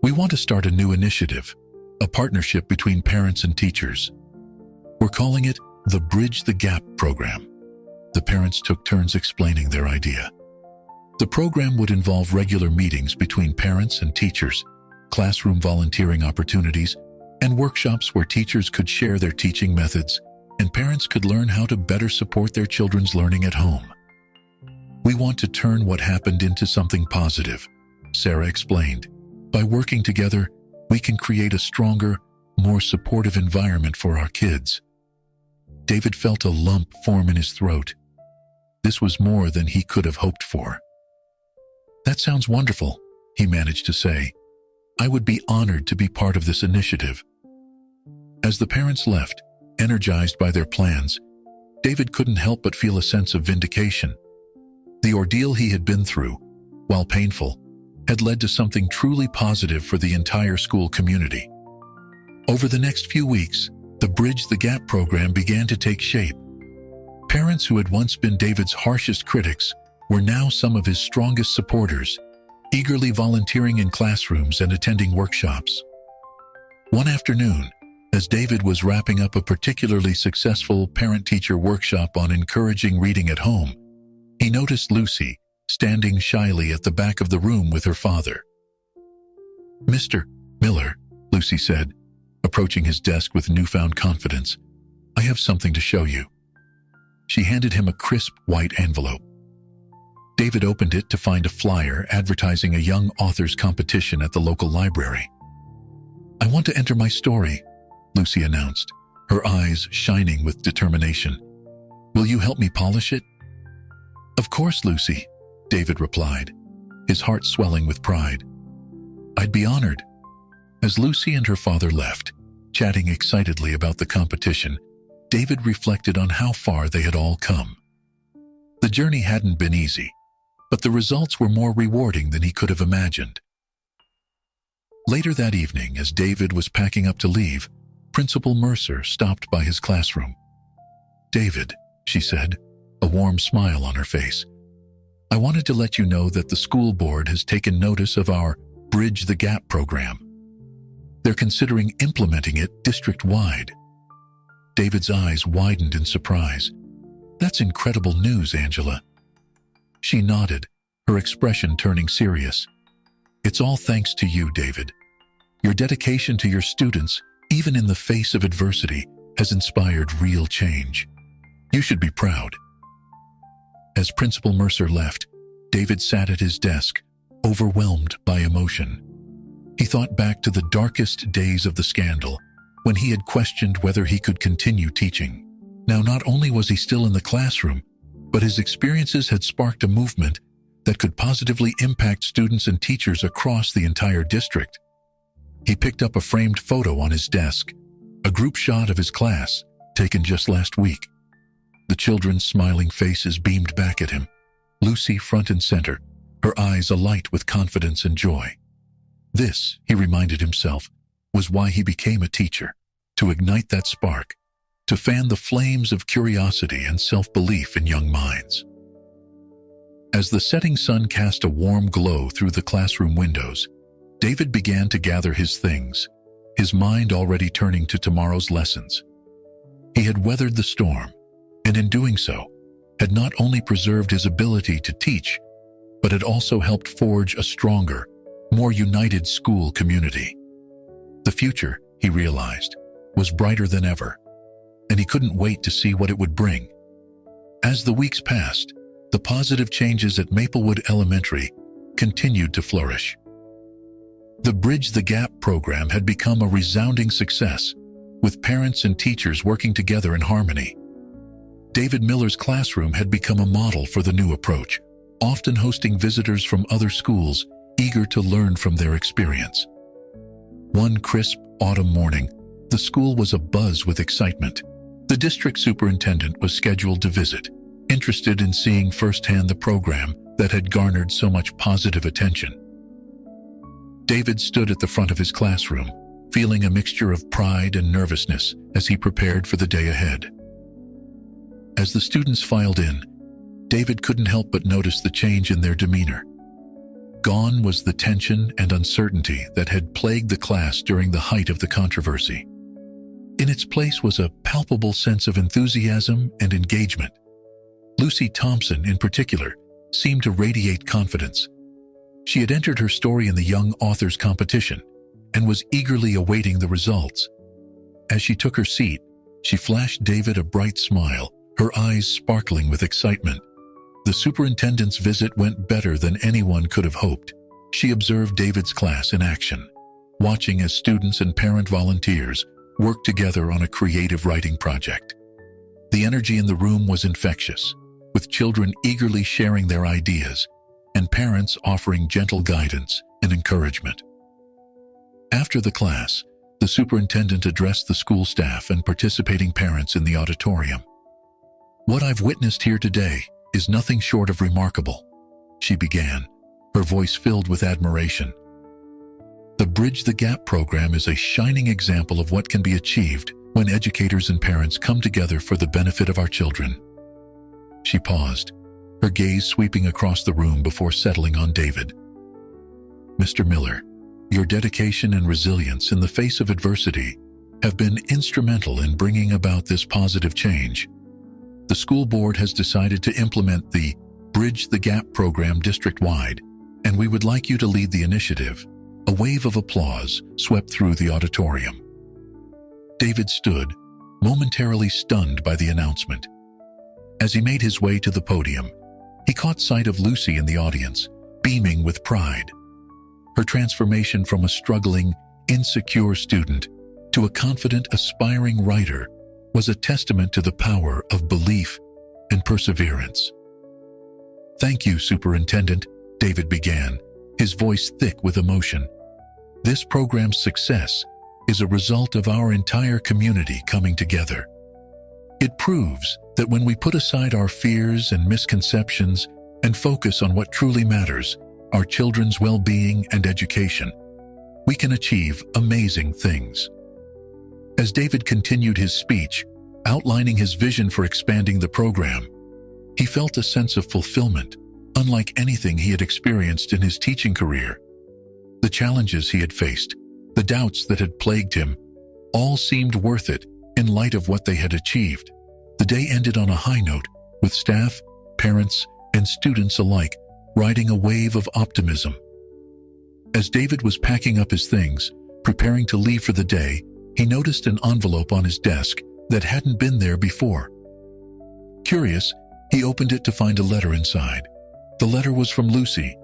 S1: "We want to start a new initiative, a partnership between parents and teachers. We're calling it the Bridge the Gap program." The parents took turns explaining their idea. The program would involve regular meetings between parents and teachers, classroom volunteering opportunities, and workshops where teachers could share their teaching methods and parents could learn how to better support their children's learning at home. "We want to turn what happened into something positive," Sarah explained. "By working together, we can create a stronger, more supportive environment for our kids." David felt a lump form in his throat. This was more than he could have hoped for. "That sounds wonderful," he managed to say. "I would be honored to be part of this initiative." As the parents left, energized by their plans, David couldn't help but feel a sense of vindication. The ordeal he had been through, while painful, had led to something truly positive for the entire school community. Over the next few weeks, the Bridge the Gap program began to take shape. Parents who had once been David's harshest critics were now some of his strongest supporters, eagerly volunteering in classrooms and attending workshops. One afternoon, as David was wrapping up a particularly successful parent-teacher workshop on encouraging reading at home, he noticed Lucy standing shyly at the back of the room with her father. "Mr. Miller," Lucy said, approaching his desk with newfound confidence, "I have something to show you." She handed him a crisp white envelope. David opened it to find a flyer advertising a young authors competition at the local library. "I want to enter my story," Lucy announced, her eyes shining with determination. "Will you help me polish it?" "Of course, Lucy," David replied, his heart swelling with pride. "I'd be honored." As Lucy and her father left, chatting excitedly about the competition, David reflected on how far they had all come. The journey hadn't been easy, but the results were more rewarding than he could have imagined. Later that evening, as David was packing up to leave, Principal Mercer stopped by his classroom. "David," she said, a warm smile on her face, "I wanted to let you know that the school board has taken notice of our Bridge the Gap program. They're considering implementing it district-wide." David's eyes widened in surprise. "That's incredible news, Angela." She nodded, her expression turning serious. "It's all thanks to you, David. Your dedication to your students, even in the face of adversity, has inspired real change. You should be proud." As Principal Mercer left, David sat at his desk, overwhelmed by emotion. He thought back to the darkest days of the scandal, when he had questioned whether he could continue teaching. Now, not only was he still in the classroom, but his experiences had sparked a movement that could positively impact students and teachers across the entire district. He picked up a framed photo on his desk, a group shot of his class, taken just last week. The children's smiling faces beamed back at him, Lucy front and center, her eyes alight with confidence and joy. This, he reminded himself, was why he became a teacher, to ignite that spark, to fan the flames of curiosity and self-belief in young minds. As the setting sun cast a warm glow through the classroom windows, David began to gather his things, his mind already turning to tomorrow's lessons. He had weathered the storm, and in doing so, had not only preserved his ability to teach, but had also helped forge a stronger, more united school community. The future, he realized, was brighter than ever, and he couldn't wait to see what it would bring. As the weeks passed, the positive changes at Maplewood Elementary continued to flourish. The Bridge the Gap program had become a resounding success, with parents and teachers working together in harmony. David Miller's classroom had become a model for the new approach, often hosting visitors from other schools eager to learn from their experience. One crisp autumn morning, the school was abuzz with excitement. The district superintendent was scheduled to visit, interested in seeing firsthand the program that had garnered so much positive attention. David stood at the front of his classroom, feeling a mixture of pride and nervousness as he prepared for the day ahead. As the students filed in, David couldn't help but notice the change in their demeanor. Gone was the tension and uncertainty that had plagued the class during the height of the controversy. In its place was a palpable sense of enthusiasm and engagement. Lucy Thompson, in particular, seemed to radiate confidence. She had entered her story in the Young Authors competition and was eagerly awaiting the results. As she took her seat, she flashed David a bright smile, her eyes sparkling with excitement. The superintendent's visit went better than anyone could have hoped. She observed David's class in action, watching as students and parent volunteers worked together on a creative writing project. The energy in the room was infectious, with children eagerly sharing their ideas and parents offering gentle guidance and encouragement. After the class, the superintendent addressed the school staff and participating parents in the auditorium. "What I've witnessed here today is nothing short of remarkable," she began, her voice filled with admiration. "The Bridge the Gap program is a shining example of what can be achieved when educators and parents come together for the benefit of our children." She paused, her gaze sweeping across the room before settling on David. "Mr. Miller, Your dedication and resilience in the face of adversity have been instrumental in bringing about this positive change. The school board has decided to implement the Bridge the Gap program district-wide, and we would like you to lead the initiative. A wave of applause swept through the auditorium. David stood, momentarily stunned by the announcement. As he made his way to the podium, he caught sight of Lucy in the audience, beaming with pride. Her transformation from a struggling, insecure student to a confident, aspiring writer was a testament to the power of belief and perseverance. "Thank you, Superintendent," David began, his voice thick with emotion. "This program's success is a result of our entire community coming together. It proves that when we put aside our fears and misconceptions and focus on what truly matters, our children's well-being and education, we can achieve amazing things." As David continued his speech, outlining his vision for expanding the program, he felt a sense of fulfillment, unlike anything he had experienced in his teaching career. The challenges he had faced, the doubts that had plagued him, all seemed worth it in light of what they had achieved. The day ended on a high note, with staff, parents, and students alike riding a wave of optimism. As David was packing up his things, preparing to leave for the day, he noticed an envelope on his desk that hadn't been there before. Curious, he opened it to find a letter inside. The letter was from Lucy,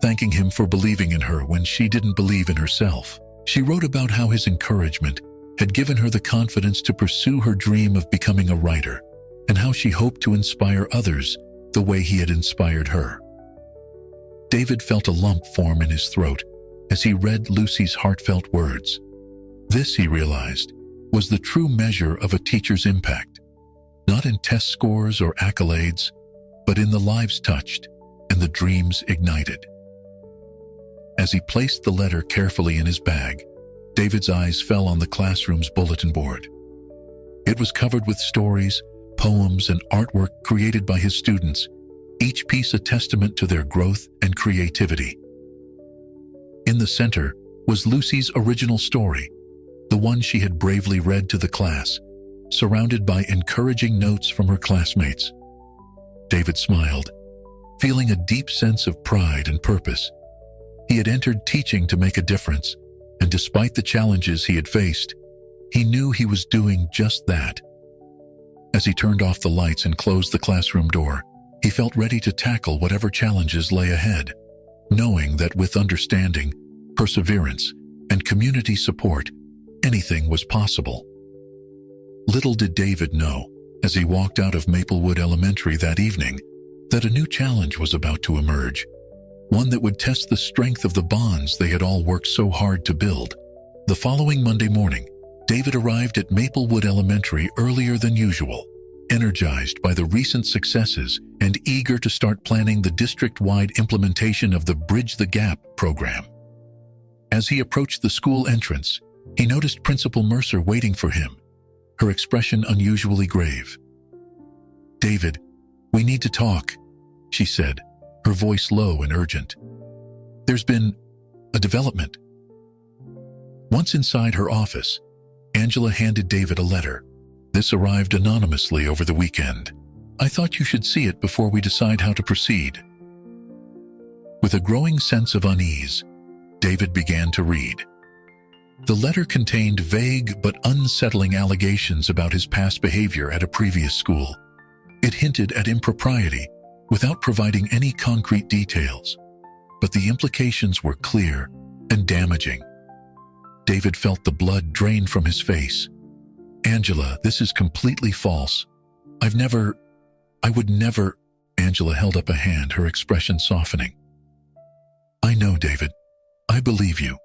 S1: thanking him for believing in her when she didn't believe in herself. She wrote about how his encouragement had given her the confidence to pursue her dream of becoming a writer, and how she hoped to inspire others the way he had inspired her. David felt a lump form in his throat as he read Lucy's heartfelt words. This, he realized, was the true measure of a teacher's impact, not in test scores or accolades, but in the lives touched and the dreams ignited. As he placed the letter carefully in his bag, David's eyes fell on the classroom's bulletin board. It was covered with stories, poems, and artwork created by his students, each piece a testament to their growth and creativity. In the center was Lucy's original story, the one she had bravely read to the class, surrounded by encouraging notes from her classmates. David smiled, feeling a deep sense of pride and purpose. He had entered teaching to make a difference, and despite the challenges he had faced, he knew he was doing just that. As he turned off the lights and closed the classroom door, he felt ready to tackle whatever challenges lay ahead, knowing that with understanding, perseverance, and community support, anything was possible. Little did David know, as he walked out of Maplewood Elementary that evening, that a new challenge was about to emerge, one that would test the strength of the bonds they had all worked so hard to build. The following Monday morning, David arrived at Maplewood Elementary earlier than usual, energized by the recent successes and eager to start planning the district-wide implementation of the Bridge the Gap program. As he approached the school entrance, he noticed Principal Mercer waiting for him, her expression unusually grave. "David, we need to talk," she said, her voice low and urgent. "There's been a development." Once inside her office, Angela handed David a letter. "This arrived anonymously over the weekend. I thought you should see it before we decide how to proceed." With a growing sense of unease, David began to read. The letter contained vague but unsettling allegations about his past behavior at a previous school. It hinted at impropriety without providing any concrete details, but the implications were clear and damaging. David felt the blood drain from his face. "Angela, this is completely false. I would never." Angela held up a hand, her expression softening. "I know, David. I believe you.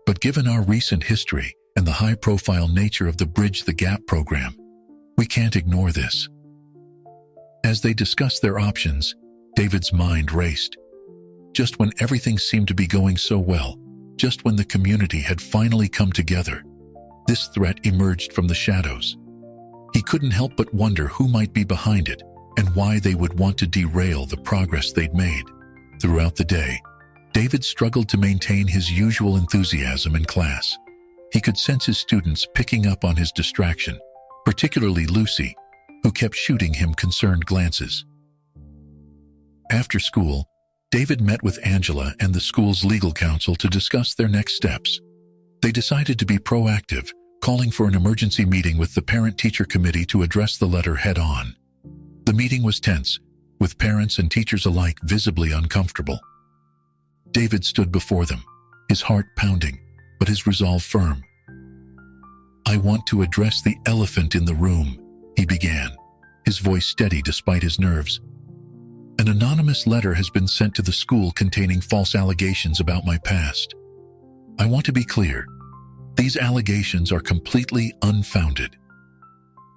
S1: But given our recent history and the high-profile nature of the Bridge the Gap program, we can't ignore this." As they discussed their options, David's mind raced. Just when everything seemed to be going so well, just when the community had finally come together, this threat emerged from the shadows. He couldn't help but wonder who might be behind it and why they would want to derail the progress they'd made. Throughout the day, David struggled to maintain his usual enthusiasm in class. He could sense his students picking up on his distraction, particularly Lucy, who kept shooting him concerned glances. After school, David met with Angela and the school's legal counsel to discuss their next steps. They decided to be proactive, calling for an emergency meeting with the parent-teacher committee to address the letter head-on. The meeting was tense, with parents and teachers alike visibly uncomfortable. David stood before them, his heart pounding, but his resolve firm. "I want to address the elephant in the room," he began, his voice steady despite his nerves. "An anonymous letter has been sent to the school containing false allegations about my past. I want to be clear. These allegations are completely unfounded."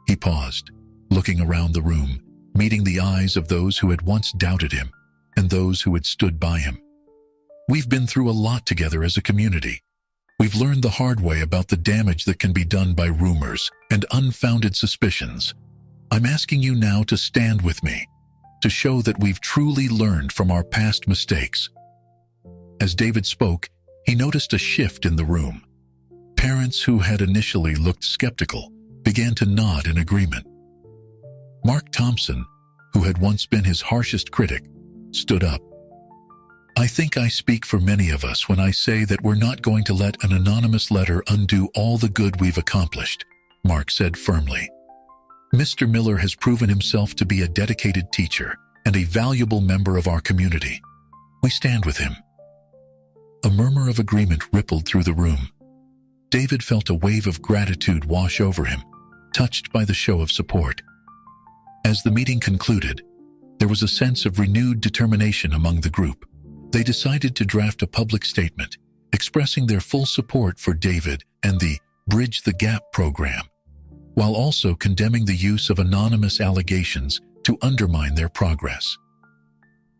S1: He paused, looking around the room, meeting the eyes of those who had once doubted him and those who had stood by him. "We've been through a lot together as a community. We've learned the hard way about the damage that can be done by rumors and unfounded suspicions. I'm asking you now to stand with me, to show that we've truly learned from our past mistakes." As David spoke, he noticed a shift in the room. Parents who had initially looked skeptical began to nod in agreement. Mark Thompson, who had once been his harshest critic, stood up. "I think I speak for many of us when I say that we're not going to let an anonymous letter undo all the good we've accomplished," Mark said firmly. "Mr. Miller has proven himself to be a dedicated teacher and a valuable member of our community. We stand with him." A murmur of agreement rippled through the room. David felt a wave of gratitude wash over him, touched by the show of support. As the meeting concluded, there was a sense of renewed determination among the group. They decided to draft a public statement expressing their full support for David and the Bridge the Gap program, while also condemning the use of anonymous allegations to undermine their progress.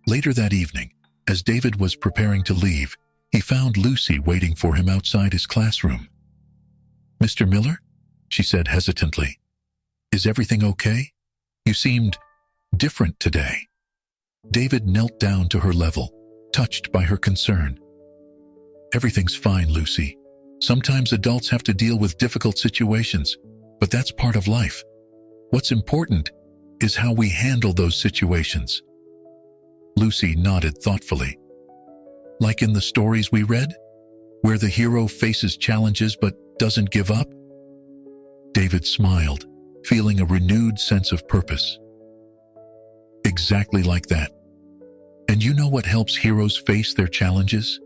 S1: Later that evening, as David was preparing to leave, he found Lucy waiting for him outside his classroom. "Mr. Miller?" she said hesitantly. "Is everything okay? You seemed different today." David knelt down to her level, touched by her concern. "Everything's fine, Lucy. Sometimes adults have to deal with difficult situations, but that's part of life. What's important is how we handle those situations." Lucy nodded thoughtfully. "Like in the stories we read, where the hero faces challenges but doesn't give up?" David smiled, feeling a renewed sense of purpose. "Exactly like that. And you know what helps heroes face their challenges?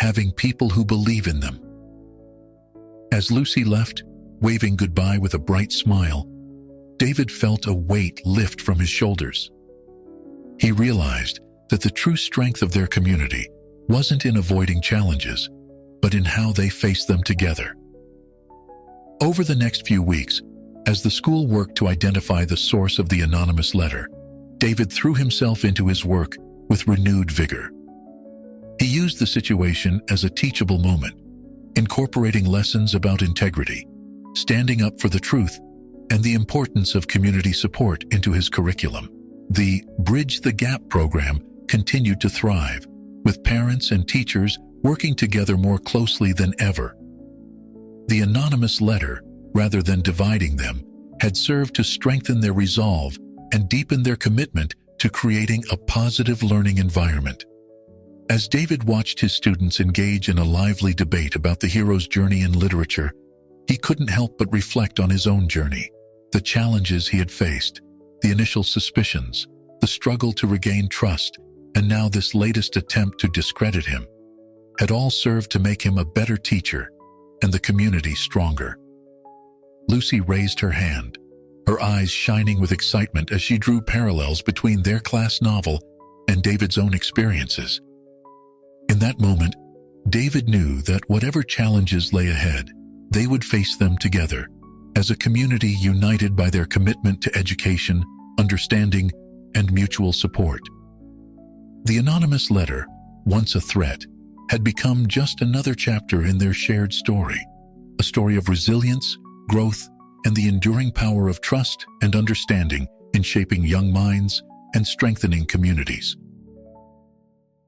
S1: Having people who believe in them." As Lucy left, waving goodbye with a bright smile, David felt a weight lift from his shoulders. He realized that the true strength of their community wasn't in avoiding challenges, but in how they faced them together. Over the next few weeks, as the school worked to identify the source of the anonymous letter, David threw himself into his work with renewed vigor. He used the situation as a teachable moment, incorporating lessons about integrity, standing up for the truth, and the importance of community support into his curriculum. The Bridge the Gap program continued to thrive, with parents and teachers working together more closely than ever. The anonymous letter, rather than dividing them, had served to strengthen their resolve and deepen their commitment to creating a positive learning environment. As David watched his students engage in a lively debate about the hero's journey in literature, he couldn't help but reflect on his own journey, the challenges he had faced, the initial suspicions, the struggle to regain trust, and now this latest attempt to discredit him, had all served to make him a better teacher and the community stronger. Lucy raised her hand, her eyes shining with excitement as she drew parallels between their class novel and David's own experiences. In that moment, David knew that whatever challenges lay ahead, they would face them together, as a community united by their commitment to education, understanding, and mutual support. The anonymous letter, once a threat, had become just another chapter in their shared story, a story of resilience, growth, and the enduring power of trust and understanding in shaping young minds and strengthening communities.